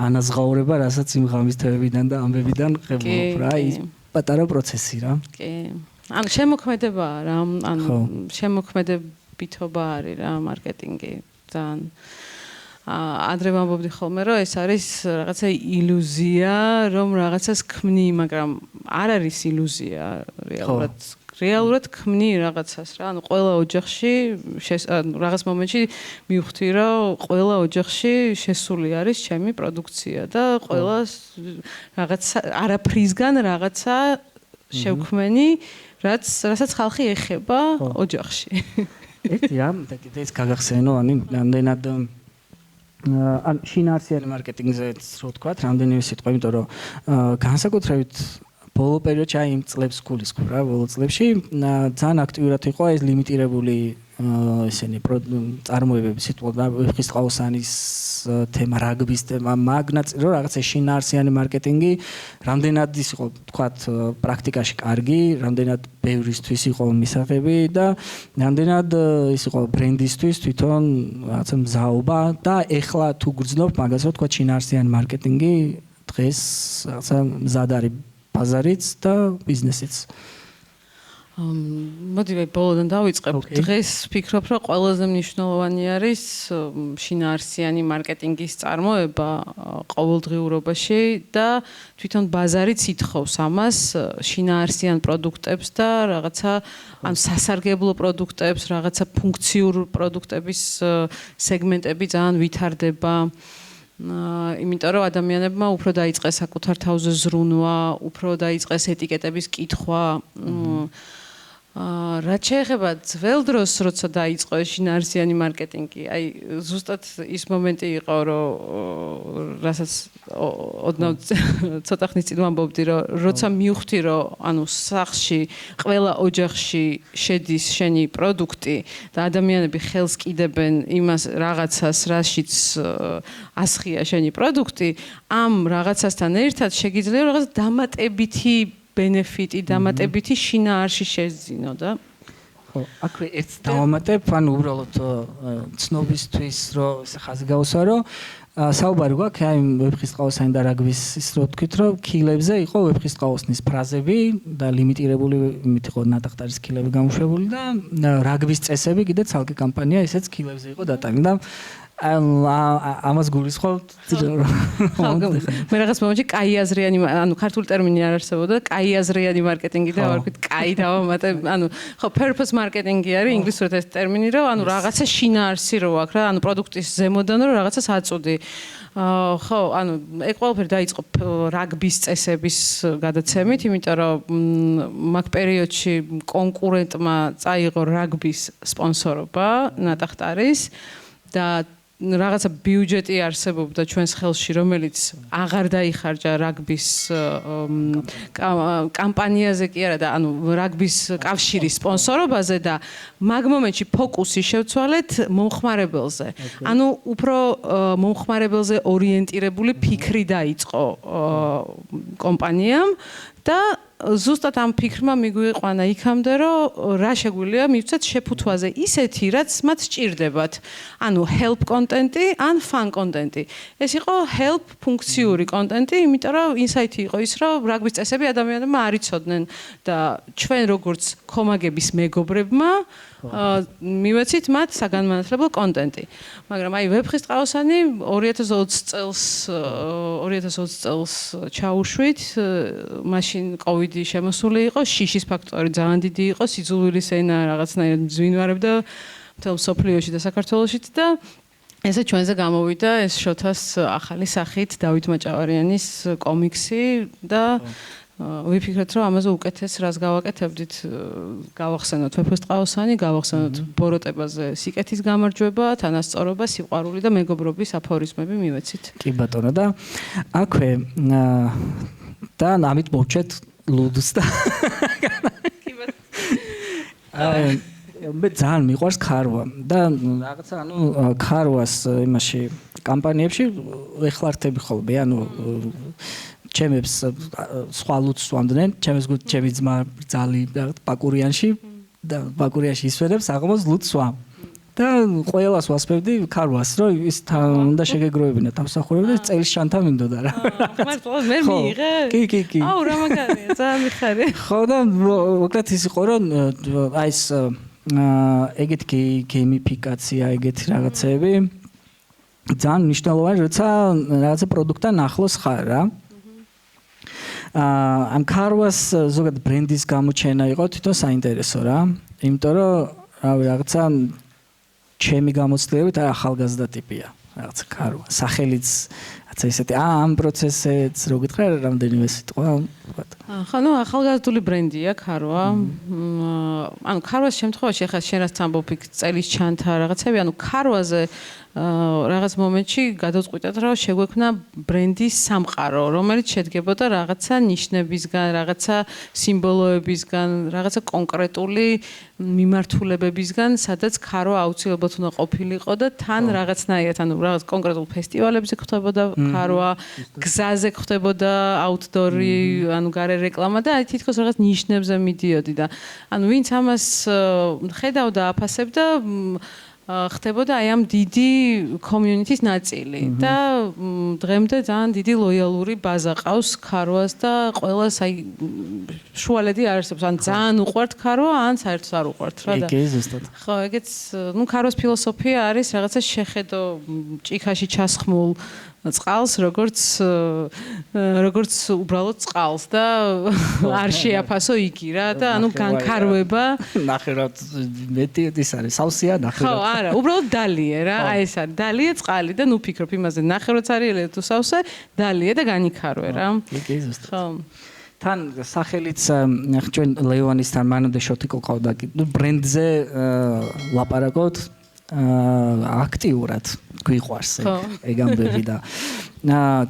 ანაზღაურება, რასაც იმ ღამის თვეებიდან და ამბებიდან ხებულობ რა, ის პატარა პროცესი რა. კი. ანუ შემოქმედებაა რა, ანუ შემოქმედებითობა არის რა მარკეტინგი. ძალიან ადრე ვამბობდი ხოლმე რომ ეს არის რაღაცა iluzia, რომ რაღაცას ქმნი, მაგრამ არ არის iluzia რეალურად ქმნი რაღაცას რა. ანუ ყველა ოჯახში რაღაც მომენტში მივხვდი რომ ყველა ოჯახში შესული არის ჩემი პროდუქცია და ყველას რაღაცა არაფრისგან რაღაცა შევქმენი, რასაც ხალხი ეხება ოჯახში. ერთი რამ ეს გაგახსენო, ანუ რამდენად ან შინაარსიანი მარკეტინგზე რო თქვა, რამდენიმე სიტყვა, იმიტომ რომ განსაკუთრებით ბოლო პერიოდში აი იმ წლებს გულისხმობ რა ბოლო წლებში ძალიან აქტიურად იყო ეს ლიმიტირებული ესენი წარმოებები სიტყვა ხისტყაოსანის თემა რაგბის თემა მაგნაწილო რაღაცა შინაარსიანი მარკეტინგი რამდენად ის იყო თქვათ პრაქტიკაში კარგი რამდენად ბევრისთვის იყო მისაღები და რამდენად ის იყო ბრენდისთვის თვითონ რაღაცა მზაობა და ეხლა თუ გრძნობ მაგას რო თქვათ შინაარსიანი მარკეტინგი დღეს რაღაცა მზად არის ბაზარიც და ბიზნესიც. მოდი ბოლოდან დავიწყებ. დღეს ვფიქრობ, რომ ყველაზე მნიშვნელოვანი არის შინაარსიანი მარკეტინგის წარმოება ყოველდღიურობაში და თვითონ ბაზარიც ითხოვს ამას, შინაარსიან პროდუქტებს და რაღაცა ან სასარგებლო პროდუქტებს, რაღაცა ფუნქციურ პროდუქტების სეგმენტები ძალიან ვითარდება. იმიტომ რომ ადამიანებმა უფრო დაიწყეს საკუთარ თავზე ზრუნვა, უფრო დაიწყეს ეტიკეტების კითხვა. რაც შეეხება ძველ დროს, როცა დაიწყო შინაარსიანი მარკეტინგი, აი ზუსტად ის მომენტი იყო, რომ რასაც ოდნავ ცოტა ხნის წინ ვამბობდი, რომ როცა მივხვდი, რომ ანუ სახლში, ყველა ოჯახში შედის შენი პროდუქტი და ადამიანები ხელს კიდებენ იმას რაღაცას, რაშიც ასხია შენი პროდუქტი, ამ რაღაცასთან ერთად შეგიძლია რაღაც დამატებითი benefit-ი დამატებითი შინაარსი შეძინო და ხო, აქვე ერთ დავამატებ, ანუ უბრალოდ ცნობისთვის რომ ხაზი გავუსვა, რომ საუბარი გვაქვს აი ვეფხისტყაოსანი და რაგბის ის რო თქვით, რომ ქილებზე იყო ვეფხისტყაოსნის ფრაზები და ლიმიტირებული იმით იყო ნატახტარის ქილები გამოშვებული და რაგბის წესები კიდე ცალკე კამპანია ისეც ქილებზე იყო დატანილი და ამას გულისხმობთ მე რაღაც მომენტში კაი აზრიანი ანუ ქართული ტერმინი არ არსებობდა კაი აზრიანი მარკეტინგი და ვარქვით კაი დავამატე ანუ ხო purpose marketing-ი არის ინგლისურად ეს ტერმინი რომ ანუ რაღაცა შინაარსი რო აქვს რა ანუ პროდუქტის ზემოდან რომ რაღაცას აწუდი ხო ანუ ეგ ყველაფერი დაიწყო რაგბის წესების გადაცემით იმიტომ რომ მაგ პერიოდში კონკურენტმა წაიღო რაგბის სპონსორობა ნატახტარის და რაღაცა ბიუჯეტი არსებობდა ჩვენს ხელში, რომელიც აღარ დაიხარჯა რაგბის კამპანიაზე კი არა და ანუ რაგბის კავშირის სპონსორობაზე და მაგ მომენტში ფოკუსი შევცვალეთ მომხმარებელზე. ანუ უფრო მომხმარებელზე ორიენტირებული ფიქრი დაიწყო კომპანიამ და ზუსტად ამ ფიქრმა მიგვიყვანა იქამდე, რომ რა შეგვიძლია მივცეთ შეფუთვაზე ისეთი, რაც მათ სჭირდებათ. ანუ help კონტენტი, ან fun კონტენტი. ეს იყო help ფუნქციური კონტენტი, იმიტომ რომ insight-ი იყო ის, რომ რაგბის წესები ადამიანებმა არ იცოდნენ და ჩვენ როგორც კომაგების მეგობრებმა მივეცით მათ საგანმანათლებლო კონტენტი. მაგრამ აი ვეფხისტყაოსანი 2020 წელს ჩაუშვით, მაშინ COVID-ი შემოსული იყო, შიშის ფაქტორი ძალიან დიდი იყო, სიძულვილის ენა რაღაცნაირად მძვინვარებდა მთელ მსოფლიოში და საქართველოშიც და ესე ჩვენზე გამოვიდა ეს შოთას ახალი სახით დავით მაჭავარიანის კომიქსი და ვიფიქრეთ რომ ამაზე უკეთეს რას გავაკეთებდით გავახსენოთ ვეფხისტყაოსანი გავახსენოთ ბოროტებაზე სიკეთის გამარჯვება თანასწორობა სიყვარული და მეგობრობისაფორიზმები მივეცით კი ბატონო და აქვე და ამით მოვჩეთ ლუდს და კი ბატონო მე ძალიან მიყვარს ქარვა და რაღაცა ანუ ქარვას იმაში კამპანიებში ეხლართები ხოლმე ანუ ჩემებს სხვა ლუდს ვამდნენ ჩემს ჩემი ძმა ძალი ბაკურიანში და ბაკურიაში ისვენებს აღმოს ლუდს ვამ და ყველას ვასწრებდი ქარვას რომ ის უნდა შეგეგროვებინა დამსახურება და წელის შანთა მინდოდა რა მართლა მე მიიღე კი აუ რა მაგარია ძალიან მიხარი ხო და მოკლედ ის იყო რომ აი ეს ეგეთი გეიმიფიკაცია ეგეთი რაღაცები ძალიან მნიშვნელოვანი როცა რაღაცა პროდუქტთან ახლოს ხარ რა ამ ქარვას ზოგადად ბრენდის გამოჩენა იყო თვითონ საინტერესო რა იმიტომ რომ რავი რაღაცა ჩემი გამოცდილებით ახალგაზრდა ტიპია რაღაცა ქარვა სახელიც რაცა ისეთი ამ პროცესეც რო გითხრა რამდენიმე სიტყვა ხო ნუ ახალგაზრდული ბრენდია ქარვა ანუ ქარვას შემთხვევაში ახლა შენ რაც ამბობ წელის ჩანთა რაღაცები ანუ ქარვაზე რაღაც მომენტში გადავწყვიტეთ რომ შეგვექმნა ბრენდის სამყარო რომელიც შედგებოდა რაღაცა ნიშნებისგან რაღაცა სიმბოლოებისგან რაღაცა კონკრეტული მიმართულებებისგან სადაც ქარვა აუცილებლად უნდა ყოფილიყო და თან რაღაცნაირად ანუ რაღაც კონკრეტულ ფესტივალებზე ხდებოდა ქარვა გზაზე ხდებოდა აუთდორი ანუ გარე რეკლამა და აი თითქოს რაღაც ნიშნებზე მიდიოდი და ანუ ვინც ამას ხედავდა აფასებდა ხდებოდა აი ამ დიდი community-ის ნაწილი და დღემდე ძალიან დიდი ლოიალური ბაზა ყავს ქარვას და ყველას აი შუალედი არსებს ან ძალიან უყვართ ქარვა ან საერთოდ არ უყვართ რა და კი ზუსტად ხო ეგეც ქარვას ფილოსოფია არის რაღაცა შეხედო ჭიქაში ჩასხმულ წყალს როგორც უბრალოდ წყალს და არ შეაფასო იგი რა და ანუ განქარვება ნახევრად მეტი ის არის სავსეა ნახევრად ხო არა უბრალოდ დალია რა აი ეს არის დალია წყალი და ნუ ფიქრობ იმაზე ნახევრად არის თუ სავსე დალია და განიქარვე რა კი ზუსტად ხო თან სახელიც ჩვენ ლევანისთან მანამდე შოთი ყავდა ნუ ბრენდზე ლაპარაკობთ აქტიურად გვიყვარს ეგ ამბები და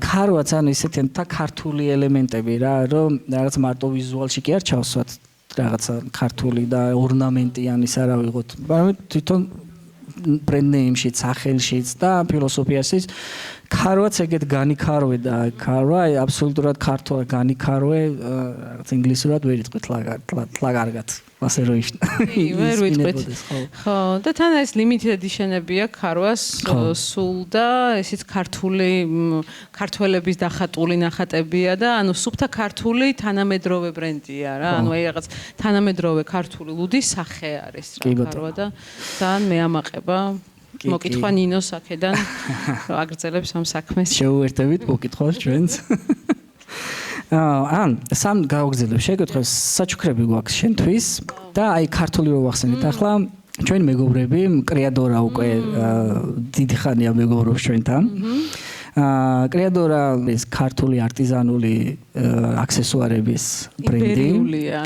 ქარვაც ანუ ისეთი და ქართული ელემენტები რა რომ რაღაც მარტო ვიზუალში კი არ ჩავსვათ რაღაცა ქართული და ორნამენტიანის არა ვიღოთ მაგრამ თვითონ ბრენდნეიმშიც სახელშიც და ფილოსოფიაშიც ქარვაც ეგეთ განიქარვე და ქარვა აბსოლუტურად ქართულად განიქარვე რაღაც ინგლისურად ვერ იტყვით ლაგარგად ასე რომ ვერ ვიტყვით ხო და თან ეს limited edition-ებია ქარვას სულ და ესეც ქართველების დახატული ნახატებია და ანუ სუფთა ქართული თანამედროვე ბრენდია რა ანუ აი რაღაც თანამედროვე ქართული ლუდის სახე არის რა ქარვა და ძალიან მეამაყება მოკითხვა ნინოს აქედან აგრძელებს ამ საქმეს შეუერთებით მოკითხვას ჩვენს ან სამ გავგზავნებ შეკითხვას საჩუქრები გვაქვს შენთვის და აი ქართული რო ვახსენეთ ახლა ჩვენი მეგობრები კრეადორა უკვე დიდი ხანია მეგობრობს ჩვენთან კრეადორა ეს ქართული არტიზანული აქსესუარების ბრენდი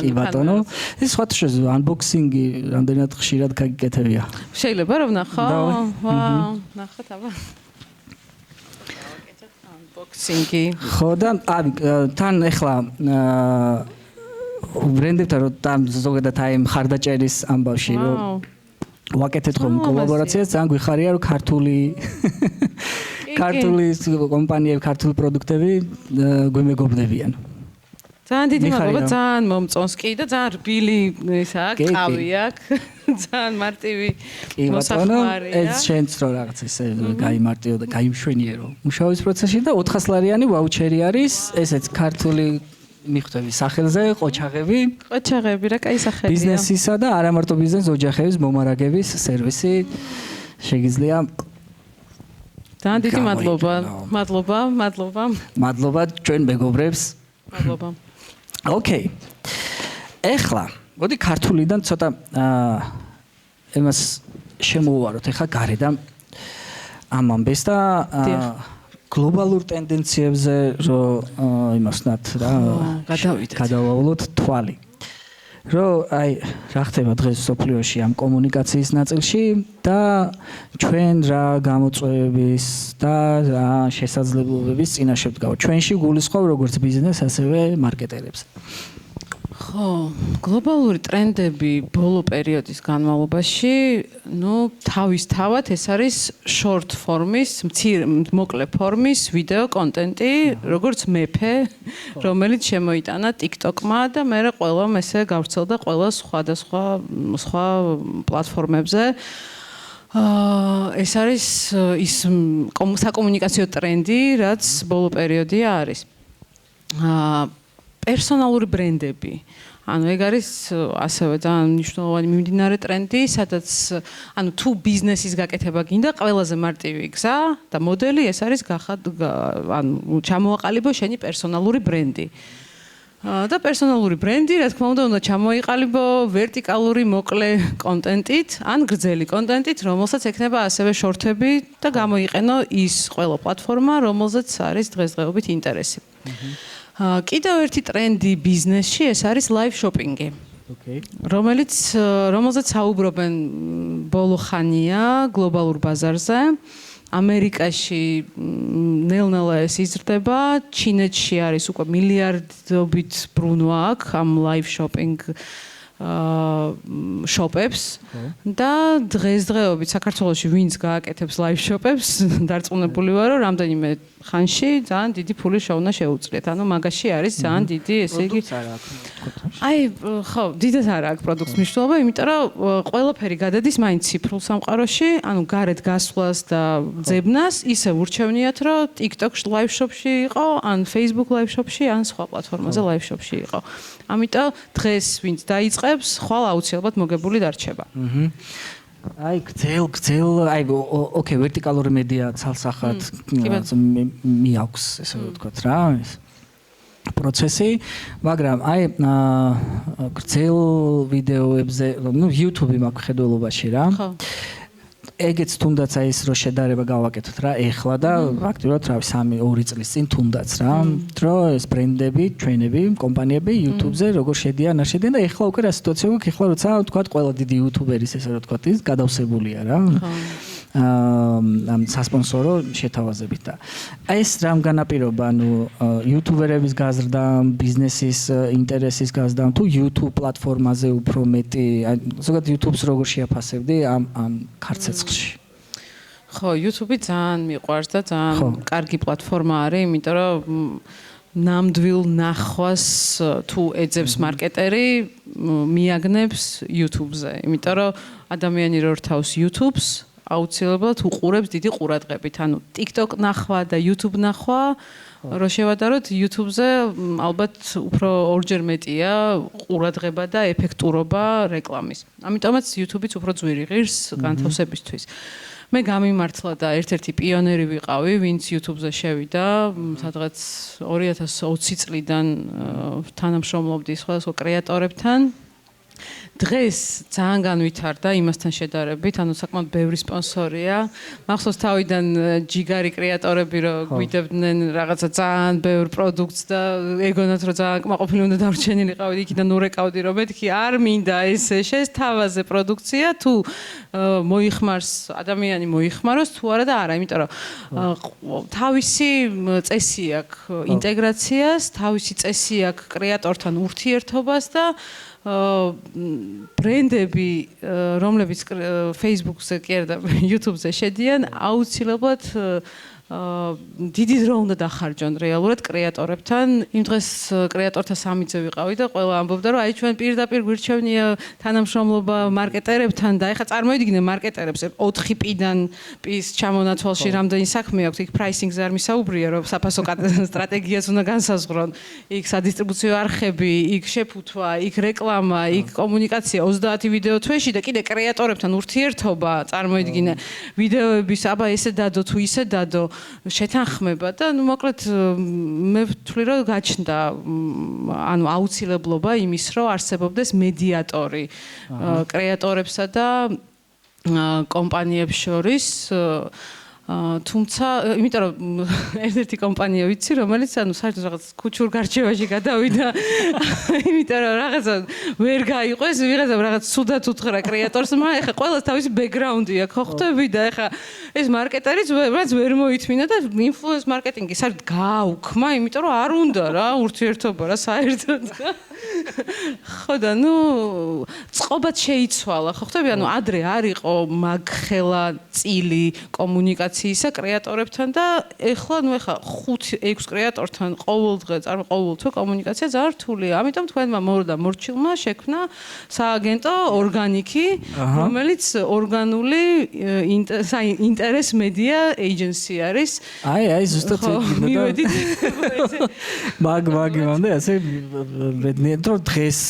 კი ბატონო ეს სხვადასხვა unboxing-ი რამდენად ხშირად გაგიკეთებია შეიძლება რომ ნახო ვაუ ნახოთ აბა unboxing-ი ხო და თან ახლა ბრენდებთან რომ თან ზოგადად აი მხარდაჭერის ამბავში რომ ვაკეთეთ ხომ კოლაბორაციას ძალიან გვიხარია რომ ქართული კომპანიები, ქართული პროდუქტები გვემეგობრდებიან. ძალიან დიდი მადლობა, ძალიან მომწონს კი და ძალიან რბილი ისა ყავი აქვს. ძალიან მარტივი მოსახმარია. ეს შენც რო რაღაც ესე გაიმარტიო და გაიმშვენიერო. მუშაობის პროცესში და 400 ლარიანი ვაუჩერი არის, ესეც ქართული მიხვდები სახელზე, ყოჩაღები რა კაი სახელია. ბიზნესისა და არა მარტო ბიზნეს, ოჯახების მომარაგების სერვისი შეგიძლია ძალიან დიდი მადლობა ჩვენ მეგობრებს მადლობა ოკეი ეხლა მოდი ქართულიდან ცოტა იმას შემოვაროთ ეხლა გარედან ამ ამბეს და გლობალურ ტენდენციებზე რომ იმასნათ რა გადავავლოთ თვალი რომ აი რა ხდება დღეს სოფლიოში ამ კომუნიკაციის ნაწილში და ჩვენ რა გამოწვევების და რა შესაძლებლობების წინაშე ვდგავართ. ჩვენში გულისხმობ როგორც ბიზნეს, ასევე მარკეტერებს. ხო, გლობალური ტრენდები ბოლო პერიოდის განმავლობაში, ну, თავისთავად ეს არის short form-ის, მოკლე ფორმის ვიდეო კონტენტი, როგორც მეფე, რომელიც შემოიტანა TikTok-მა და მერე ყველამ ესე გავრცელდა ყველა სხვა პლატფორმებზე. ეს არის ის საკომუნიკაციო ტრენდი, რაც ბოლო პერიოდია არის. პერსონალური ბრენდები. ანუ ეგ არის ასევე ძალიან მნიშვნელოვანი მიმდინარე ტრენდი, სადაც ანუ თუ ბიზნესის გაკეთება გინდა, ყველაზე მარტივი გზა და მოდელი ეს არის ანუ ჩამოაყალიბო შენი პერსონალური ბრენდი. და პერსონალური ბრენდი, რა თქმა უნდა, ჩამოიყალიბო ვერტიკალური მოკლე კონტენტით, ან გრძელი კონტენტით, რომელსაც ექნება ასევე შორტები და გამოიყენო ის ყველა პლატფორმა, რომელზეც არის დღესდღეობით ინტერესი. კიდევ ერთი ტრენდი ბიზნესში ეს არის live shopping-ი. რომელზეც საუბრობენ ბოლო ხანია გლობალურ ბაზარზე. ამერიკაში ნელ-ნელა ეს იზრდება, ჩინეთში არის უკვე მილიარდობით ბრუნვა აქვს ამ live shopping შოპებს და დღესდღეობით საქართველოში ვინც გააკეთებს live shop-ებს, დარწმუნებული ვარ, რომ რამდენიმე ხანში ძალიან დიდი ფული შეუნა შეუწლიეთ. ანუ მაგაში არის ძალიან დიდი, ესე იგი აი, ხო, დიდად არ აქვს პროდუქტის მნიშვნელობა, იმიტომ რომ ყველაფერი გადადის მაინც ციფრულ სამყაროში, ანუ გარეთ გასვლას და ძებნას ისე ურჩევნიათ, რომ TikTok-ში live shop-ში იყო, ან Facebook live shop-ში, ან სხვა პლატფორმაზე live shop-ში იყო. ამიტომ დღეს ვინც დაიწყებს, ხვალ აუცილებლად მოგებული დარჩება. აი, გძელ, აი, ოკეი, ვერტიკალური მედია ცალსახად მიაქვს, ესე ვთქვათ რა, ეს პროცესი, მაგრამ აი, გძელ ვიდეოებზე, ну, YouTube-ი მაქვს ხედველობაში რა. ხო. ეგეც თუნდაც აი ეს რო შედარება გავაკეთოთ რა ეხლა და ფაქტობრივად რა 3-2 წლის წინ თუნდაც რა რომ ეს ბრენდები, ჩვენები, კომპანიები YouTube-ზე როგორ შედიან, არ შედიან და ეხლა უკვე რა სიტუაცია გვაქვს, ეხლა როცა თქვა ყველა დიდი YouTuber-ის ესე რა თქვა ის გადავსებულია რა. ამ სასპონსორო შეთავაზებით და აი ეს რამ განაპირობა, ანუ YouTuber-ების გაზრდამ, ბიზნესის ინტერესის გაზრდამ თუ YouTube პლატფორმაზე უფრო მეტი, აი ზოგადად YouTube-ს როგორ შეაფასებდი ამ ქარცეცხლში? ხო, YouTube-ი ძალიან მიყვარს და ძალიან კარგი პლატფორმა არის, იმიტომ რომ ნამდვილ ნახვას თუ ეძებს მარკეტერი, მიაგნებს YouTube-ზე, იმიტომ რომ ადამიანი რო რთავს YouTube-ს აუცილებლად უყურებს დიდი ყურადღებით. ანუ TikTok ნახვა და YouTube ნახვა რო შევადაროთ YouTube-ზე ალბათ უფრო ორჯერ მეტია ყურადღება და ეფექტურობა რეკლამის. ამიტომაც YouTube-იც უფრო ძვირი ღირს განთავსებისთვის. მე გამიმართლა და ერთ-ერთი პიონერი ვიყავი, ვინც YouTube-ზე შევიდა, სადღაც 2020 წლიდან თანამშრომლობდი სხვადასხვა კრეატორებთან. დღეს ძალიან განვითარდა იმასთან შედარებით, ანუ საკმაოდ ბევრი სპონსორია. მახსოვს თავიდან ჯიგარი კრეატორები რო გვიდებდნენ რაღაცა ძალიან ბევრ პროდუქტს და ეგონათ რომ ძალიან კმაყოფილი უნდა დარჩენილიყავი, იქიდან ურეკავდი რომ მეთქი არ მინდა ეს შესთავაზე პროდუქცია თუ მოიხმარს ადამიანი მოიხმაროს თუ არა და არა, იმიტომ რომ თავისი წესი აქვს ინტეგრაციას, თავისი წესი აქვს კრეატორთან ურთიერთობას და ბრენდები, რომლებიც Facebook-ზე კი არა და YouTube-ზე შედიან, აუცილებლად დიდი დრო უნდა დახარჯონ რეალურად კრეატორებთან. იმ დღეს კრეატორთა სამიძე ვიყავი და ყველა ამბობდა, რომ აი ჩვენ პირდაპირ გვირჩევნია თანამშრომლობა მარკეტერებთან და ეხლა წარმოიდგინე მარკეტერებს 4 პიდან პის ჩამონაცვალში რამდენი საქმე აქვს, იქ პრაისინგზე არ მისაუბრია, რომ საფასო სტრატეგიას უნდა განსაზღვრონ, იქ სადისტრიბუციო არხები, იქ შეფუთვა, იქ რეკლამა, იქ კომუნიკაცია 30 ვიდეო თვეში და კიდე კრეატორებთან ურთიერთობა, წარმოიდგინე ვიდეოების აბა ესე დადო თუ ისე დადო შეთანხმება და ნუ მოკლედ მე ვთვლი რომ გაჩნდა ანუ აუცილებლობა იმის რომ არსებობდეს მედიატორი კრეატორებსა და კომპანიებს შორის თუმცა იმიტომ რომ ერთ-ერთი კომპანია ვიცი რომელიც ანუ საერთოდ რაღაც ქუჩურ გარჩევაში გადავიდა იმიტომ რომ რაღაცა ვერ გაიყვეს ვიღაცა რაღაც სუდად უთხრა კრეატორს მაგრამ ეხლა ყველას თავისი ბექგრაუნდი აქვს ხო ხვდები და ეხლა ეს მარკეტერიც ვერ მოითმინა და ინფლუენს მარკეტინგი საერთოდ გააუქმა იმიტომ რომ არ უნდა რა ურთიერთობა რა საერთოდ ხო და ნუ წყობად შეიცვალა ხო ხვდები ანუ ადრე არ იყო მაგხელა წილი კომუნიკაციისა კრეატორებთან და ეხლა ნუ ეხლა 5-6 კრეატორთან ყოველდღე ყოველ თვე კომუნიკაცია ძალიან რთულია ამიტომ თქვენმა მორჩილმა შექმნა სააგენტო ორგანიკი რომელიც ორგანული ინტერეს მედია ეიჯენსი არის აი ზუსტად მივედით მაგ მანდე ასე მეტრო დღეს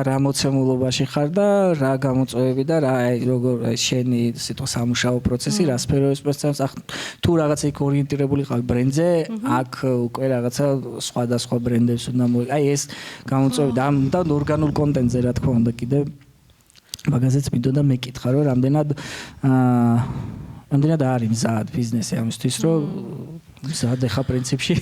რა მოცემულობაში ხარ და რა გამოწვევები და რა როგორ შენი სიტყვა სამუშაო პროცესი რა სფეროების პროცესს თუ რაღაცა იქ ორიენტირებული ხარ ბრენდზე აქ უკვე რაღაცა სხვადასხვა ბრენდებს უნდა აი ეს გამოწვევები და ამ ორგანულ კონტენტზე რა თქმა უნდა კიდე მაგაზეც მინდოდა მეკითხა რომ რამდენად არის მზად ბიზნესი ამისთვის რომ მზად ეხა პრინციპში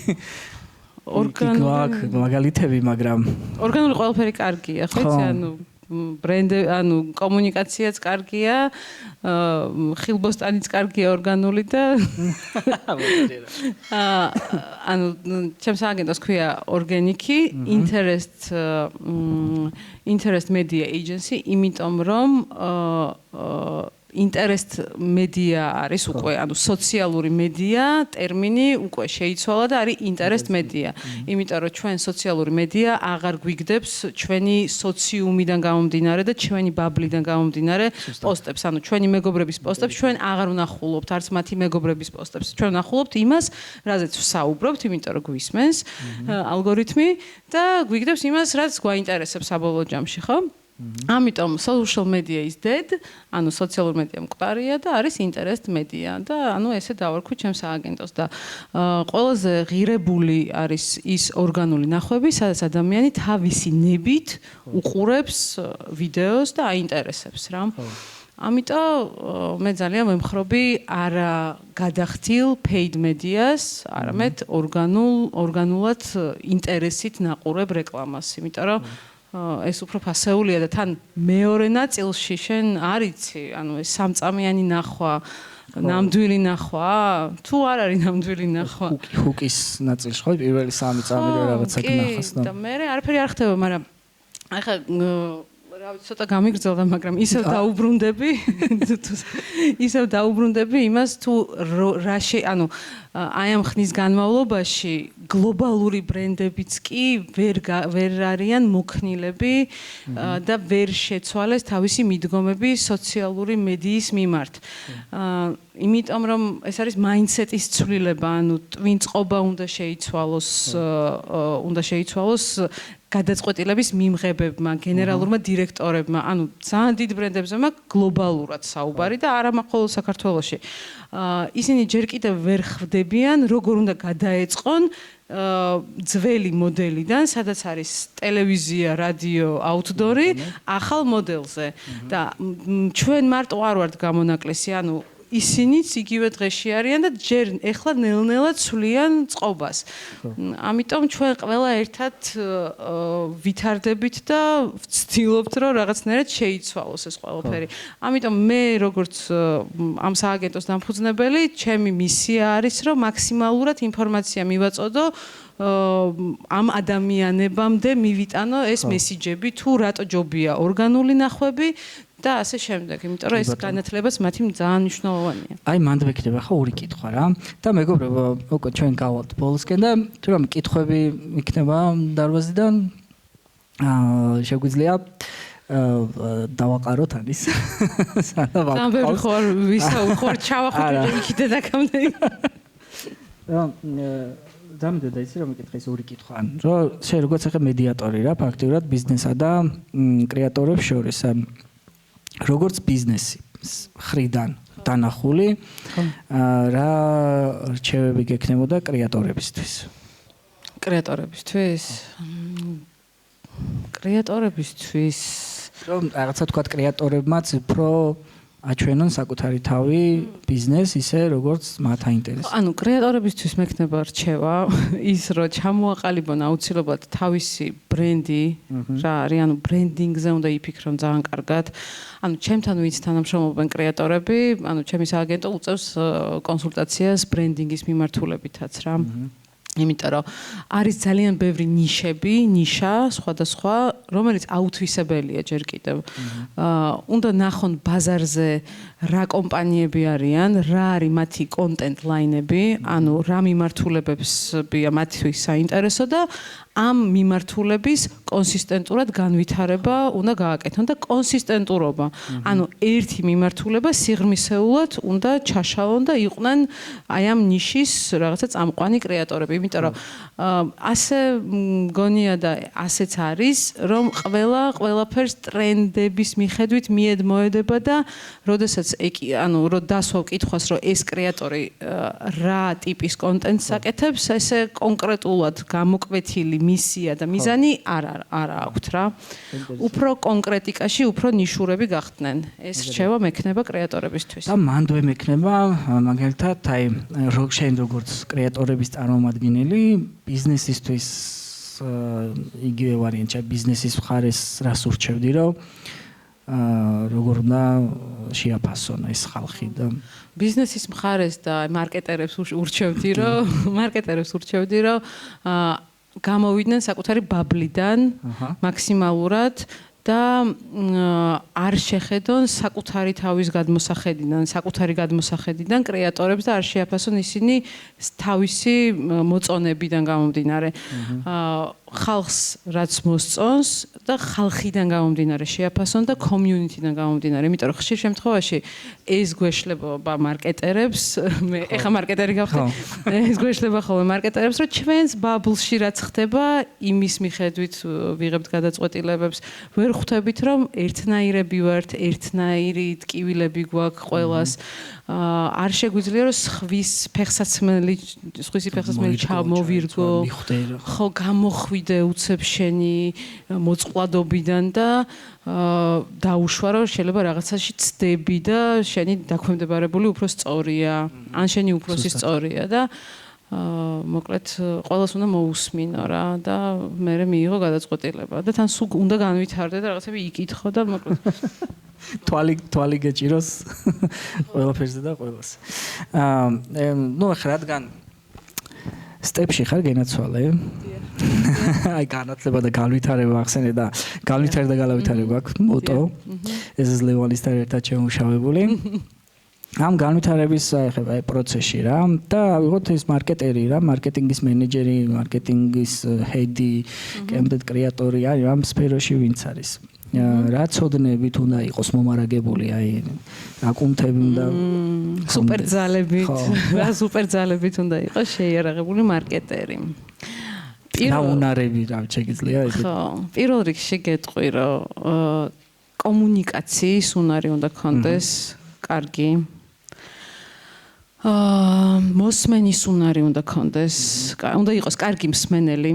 ორგანული მაგალითები მაგრამ ორგანული ყველაფერი კარგია ხო იცი ანუ ბრენდი ანუ კომუნიკაციაც კარგია ხილბოსტანიც კარგია ორგანული და ანუ ჩემს აგენტოს ქვია ორგანიკი interest media agency იმიტომ რომ ინტერესტ მედია არის უკვე, ანუ სოციალური მედია ტერმინი უკვე შეიცვალა და არის ინტერესტ მედია. იმიტომ რომ ჩვენ სოციალური მედია აღარ გვიგდებს ჩვენი სოციუმიდან გამომდინარე და ჩვენი ბაბლიდან გამომდინარე პოსტებს, ანუ ჩვენი მეგობრების პოსტებს ჩვენ აღარ ვნახულობთ, არც მათი მეგობრების პოსტებს. ჩვენ ვნახულობთ იმას, რაზეც ვსაუბრობთ, იმიტომ რომ გვისმენს ალგორითმი და გვიგდებს იმას, რაც გვაინტერესებს საბოლოო ჯამში, ხო? ამიტომ social media is dead, ანუ სოციალური მედია მკვდარია და არის interest media და ანუ ესე დავარქვი ჩემს აგენტოს და ყველაზე ღირებული არის ის ორგანული ნახვები, სადაც ადამიანი თავისი ნებით უყურებს ვიდეოს და აინტერესებს რა. ამიტომ მე ძალიან ვემხრობი არა გადახდილ paid medias, არამედ ორგანულად ინტერესით ნაყურებ რეკლამას, იმიტომ რომ ეს უფრო ფასეულია და თან მეორე ნაწილში შენ არ იცი, ანუ ეს სამწამიანი ნახვა, ნამდვილი ნახვა, თუ არ არის ნამდვილი ნახვა. ჰუკის ნაწილში ხო პირველი 3 წამი რა რაღაცა გნახავს და მე არაფერი არ ხდება, მაგრამ ახლა რა ვიცი ცოტა გამიგრძელდა, მაგრამ ისევ დაუბრუნდები იმას თუ ანუ აი ამ ხნის განმავლობაში გლობალური ბრენდებიც კი ვერ არიან მოქნილები და ვერ შეცვალეს თავისი მიდგომები სოციალური მედიის მიმართ. იმიტომ რომ ეს არის მაინდსეტის ცვლილება, ანუ ტვინწყობა უნდა შეიცვალოს გადაწყვეტილების მიმღებებმა, გენერალურმა დირექტორებმა, ანუ ძალიან დიდ ბრენდებზე მაქვს გლობალურად საუბარი და არა მხოლოდ საქართველოში. ისინი ჯერ კიდევ ვერ ხვდებიან, როგორ უნდა გადაეწყონ ძველი მოდელიდან, სადაც არის ტელევიზია, რადიო, აუთდორი, ახალ მოდელზე და ჩვენ მარტო არ ვართ გამონაკლისი, ანუ ისინიც იგივე დღეში არიან და ჯერ ეხლა ნელ-ნელა ცვლიან წყობას. ამიტომ ჩვენ ყველა ერთად ვითარდებით და ვცდილობთ, რომ რაღაცნაირად შეიცვალოს ეს ყველაფერი. ამიტომ მე როგორც ამ სააგენტოს დამფუძნებელი, ჩემი მისია არის, რომ მაქსიმალურად ინფორმაცია მივაწოდო ამ ადამიანებამდე მივიტანო ეს მესიჯები, თუ რატო ჯობია ორგანული ნახვები და ასე შემდეგ, იმიტომ რომ ეს განათლებაც მათი ძალიან მნიშვნელოვანია. აი მანდ მექნება ხო ორი კითხვა რა. და მეგობრებო, უკვე ჩვენ გავალთ ბოლოსკენ და თუ რომ კითხვები იქნება დარბაზიდან, შეგვიძლია დავაყაროთ არის. სამბები ხوار ვისაუბრ ჩავახოთ იქით დაკამდე. დამდე და იცი რომ მეკითხეს ორი კითხვა. რომ შენ როგორც ახლა მედიატორი რა, ფაქტიურად ბიზნესსა და კრეატორებს შორის როგორც ბიზნესი ხრიდან დანახული რა რჩევები გექნებოდა კრეატორებისთვის? კრეატორებისთვის რომ რაღაცა თქვა კრეატორებმაც უფრო აჩვენონ საკუთარი თავი ბიზნეს ისე როგორც მათ აინტერესებს. ანუ კრეატორებისთვის მექნება რჩევა ის რომ ჩამოაყალიბონ აუცილებლად თავისი ბრენდი რა არის, ანუ ბრენდინგზე უნდა იფიქრონ ძალიან კარგად. ანუ ჩემთან ვინც თანამშრომლობენ კრეატორები, ანუ ჩემი სააგენტო უწევს კონსულტაციას ბრენდინგის მიმართულებითაც რა. იმიტომ რომ არის ძალიან ბევრი ნიშა სხვადასხვა, რომელიც აუთვისებელია ჯერ კიდევ. უნდა ნახონ ბაზარზე რა კომპანიები არიან, რა არის მათი კონტენტ ლაინები, ანუ რა მიმართულებებია მათთვის საინტერესო და ამ მიმართულების კონსისტენტურად განვითარება უნდა გააკეთონ და კონსისტენტურობა. ანუ ერთი მიმართულება სიღრმისეულად უნდა ჩაშალონ და იყვნენ აი ამ ნიშის რაღაცა წამყვანი კრეატორები. იმიტომ რომ ასე მგონია და ასეც არის, რომ ყველაფერს ტრენდების მიხედვით მიედმოედება და როდესაც ანუ რომ დასვავ კითხვას, რომ ეს კრეატორი რა ტიპის კონტენტს აკეთებს, ესე კონკრეტულად გამოკვეთილი მისია და მიზანი არ აქვთ რა. უფრო კონკრეტიკაში, უფრო ნიშურები გახდნენ. ეს რჩევა მექნება კრეატორებისთვის. და მანდვე მექნება მაგალითად აი შენ როგორც კრეატორების წარმომადგენელი ბიზნესისთვის იგივე ვარიანტია ბიზნესის მხარეს რას ურჩევდი, რომ როგორ უნდა შეაფასონ ეს ხალხი და ბიზნესის მხარეს და მარკეტერებს ურჩევდი, რომ გამოვიდნენ საკუთარი ბაბლიდან მაქსიმალურად და არ შეხედონ საკუთარი თავის გადმოსახედიდან კრეატორებს და არ შეაფასონ ისინი თავისი მოწონებიდან გამომდინარე. ხალხს რაც მოსწონს და ხალხიდან გამომდინარე შეაფასონ და community-დან გამომდინარე. იმიტომ რომ ხშირ შემთხვევაში ეს გვეშლება მარკეტერებს, მე ეხა მარკეტერი გავხდი. ეს გვეშლება ხოლმე მარკეტერებს, რომ ჩვენს ბაბლში რაც ხდება, იმის მიხედვით ვიღებთ გადაწყვეტილებებს. ვერ ხვდებით რომ ერთნაირები ვართ, ერთნაირი ტკივილები გვაქვს ყველას. არ შეგვიძლია რომ სხვისი ფეხსაცმელი ჩამოვირგო. ხო, გამოხვიდე უცებ შენი მოწყვლადობიდან და დაუშვა რომ შეიძლება რაღაცაში ცდები და შენი დაქვემდებარებული უფრო სწორია, ან შენი უფროსი სწორია და მოკლედ ყველას უნდა მოусმინო რა და მე მიიღო გადაწყვეტილება და თან სულ უნდა განვითარდე და რაღაცები იკითხო და მოკლედ თვალი გეჭიროს ყველაფერზე და ყველას. ნუ ახლა რადგან სტეპში ხარ გენაცვალე. აი განათლება და განვითარება ახსენე და განვითარება და განვითარება აქვს მოტო. ეს ლევანისთან ერთად შემუშავებული. ამ განვითარების ეხება პროცესში რა და ვიღოთ ეს მარკეტერი რა, მარკეტინგის მენეჯერი, მარკეტინგის ჰედი, კემპდ კრეატორი, აი ამ სფეროში ვინც არის. რა ცოდნებით უნდა იყოს მომარაგებული, აი აკუნთები უნდა სუპერძალებით უნდა იყოს შეიარაღებული მარკეტერი. რა უნარები რა შეგიძლია ეს? ხო, პირველ რიგში გეტყვი რომ კომუნიკაციის უნარი უნდა გქონდეს კარგი. მოსმენის უნარი უნდა გქონდეს, უნდა იყოს კარგი მსმენელი,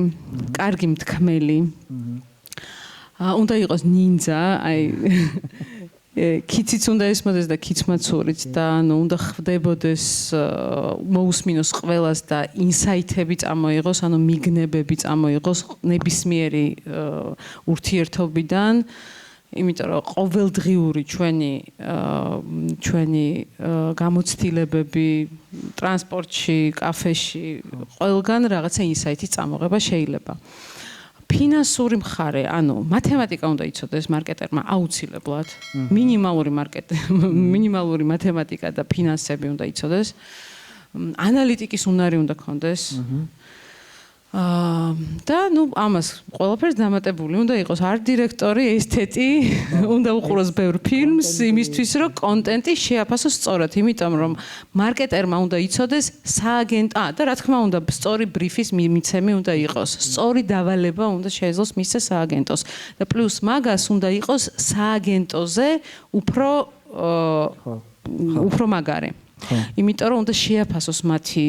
კარგი მთქმელი. უნდა იყოს ნინძა, აი კიციც უნდა ესმოდეს და კიცმაცურიც და ანუ უნდა ხვდებოდეს მოусმინოს ყველას და ინსაიტები წამოიღოს, ანუ მიგნებები წამოიღოს ნებისმიერი ურთიერთობიდან. იმიტომ რომ ყოველდღიური ჩვენი გამოცდილებები ტრანსპორტში, კაფეში, ყველგან რაღაცა ინსაიტი წამოღება შეიძლება. ფინანსური მხარე, ანუ მათემატიკა უნდა იცოდეს მარკეტერმა აუცილებლად. მინიმალური მათემატიკა და ფინანსები უნდა იცოდეს. ანალიტიკის უნარი უნდა გქონდეს. და ნუ ამას ყველაფერს დამატებული უნდა იყოს არტ დირექტორი, ესთეტი, უნდა უყუროს ბევრ ფილმს იმისთვის რომ კონტენტი შეაფასოს სწორად, იმიტომ რომ მარკეტერმა უნდა იცოდეს სააგენტო და რა თქმა უნდა სწორი ბრიფის მიცემი უნდა იყოს, სწორი დავალება უნდა შეეძლოს მისცეს სააგენტოს და პლუს მაგას უნდა იყოს სააგენტოზე უფრო მაგარი. იმიტომ რომ უნდა შეაფასოს მათი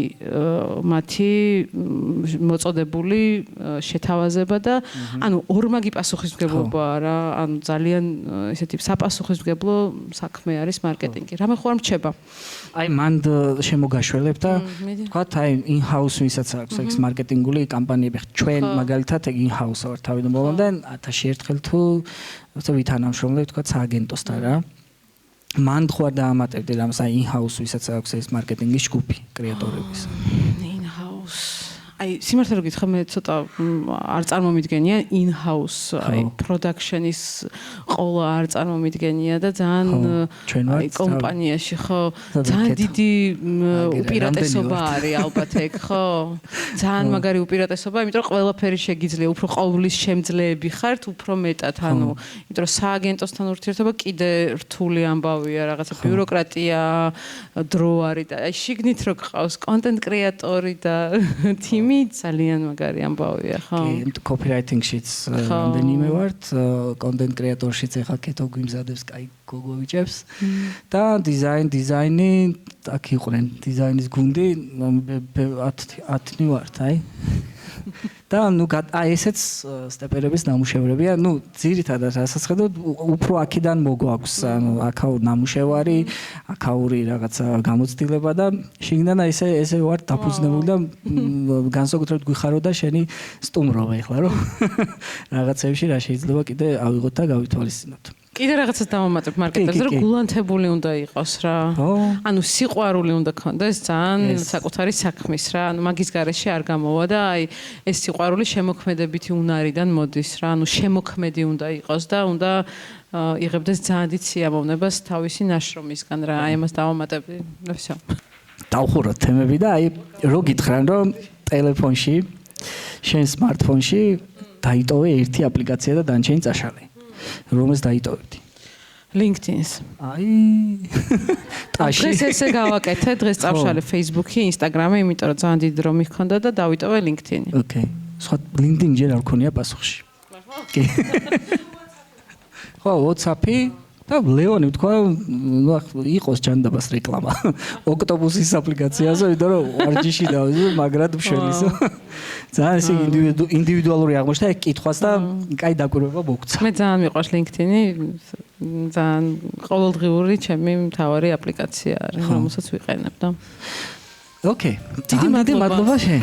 მოწოდებული შეთავაზება და ანუ ორმაგი პასუხისმგებლობაა რა, ანუ ძალიან ესეთი საპასუხისმგებლო საქმე არის მარკეტინგი. რამე ხო არ მრჩება? აი მანდ შემოგაშველებ და თქვათ აი in-house ვისაც აქვს ეს მარკეტინგული კამპანიები, ჩვენ მაგალითად in-house ვარ თავიდან ბოლომდე 1000 ერთხელ თუ ვითანამშრომლებ თქვათ სააგენტოსთან რა. მან ხوار დაამატებდი რამს აი in-house ვისაც აქვს ეს მარკეტინგის ჯგუფი კრეატორების. In-house. აი სიმართლე რომ გითხრა მე ცოტა არ წარმომიდგენია in-house, აი production-ის ყოლა არ წარმომიდგენია და ძალიან აი კომპანიაში ხო ძალიან დიდი უპირატესობა არის ალბათ ეგ ხო? ძალიან მაგარი უპირატესობა, იმიტომ რომ ყველაფერი შეგიძლია, უფრო ყოვლის შემძლეები ხართ, უფრო მეტად, ანუ იმიტომ რომ სააგენტოსთან ურთიერთობა კიდე რთული ამბავია, რაღაცა ბიუროკრატია, დრო არის და აი შიგნით რო გყავს კონტენტ კრეატორი და თიმი ძალიან მაგარი ამბავია, ხო? კი, copywriting-შიც რამდენიმე ვართ, content creator-შიც ეხა კეთო გვიმზადებს, კაი გოგო ვიჭებს. და დიზაინი, აქ იყვნენ დიზაინის გუნდი 10 ვართ, აი. და ნუ აი ესეც სტეპერების ნამუშევრებია, ნუ ძირითადად რასაც ხედავთ, უფრო აქედან მოგვაქვს, ანუ აქაური ნამუშევარი, აქაური რაღაცა გამოცდილება და შიგნიდან ესე ვარ დაფუძნებული და განსაკუთრებით გვიხარო და შენი სტუმრობა ეხლა რომ რაღაცებში რა შეიძლება კიდე ავიღოთ და გავითვალისწინოთ. კიდე რაღაცას დავამატებ მარკეტერზე, რომ გულანთებული უნდა იყოს რა. ანუ სიყვარული უნდა ქონდეს ძალიან საკუთარი საქმის რა. ანუ მაგის გარეშე არ გამოვა და აი ეს სიყვარული შემოქმედებითი უნარიდან მოდის რა. ანუ შემოქმედი უნდა იყოს და უნდა იღებდეს ძალიან დიდ სიამოვნებას თავისი ნაშრომისგან რა. აი ამას დავამატებდი. всё. დავხუროთ თემები და აი რო გითხრან რომ ტელეფონში შენ smartphone-ში დაიტოვე ერთი აპლიკაცია და დანარჩენი წაშალე. რომელს დაიტოვებდი? LinkedIn-ს. აი ტაში. დღეს ესე გავაკეთე, დღეს წავშალე Facebook-ი, Instagram-ი, იმიტომ რომ ძალიან დიდი რომი ჰქონდა და დავიტოვე LinkedIn-ი. ოკეი. სხვა LinkedIn ჯერ არ მქონია პასუხში. კი. ხო, WhatsApp-ი და ლეონი თქვა, იყოს ჯანდაბას რეკლამა. ოქტოპუსის აპლიკაციაზე, იმიტომ რომ ვარჯიში დავიზო, მაგრად მშველისო. ძალიან ისე ინდივიდუალური აღმოჩნდა ეგ კითხვას და კაი დაკვირვება მოგცა. მე ძალიან მიყვარს LinkedIn-ი, ძალიან ყოველდღიური ჩემი მთავარი აპლიკაცია არის, რომელსაც ვიყენებ და. ოკეი. დიდი მადლობა შენ.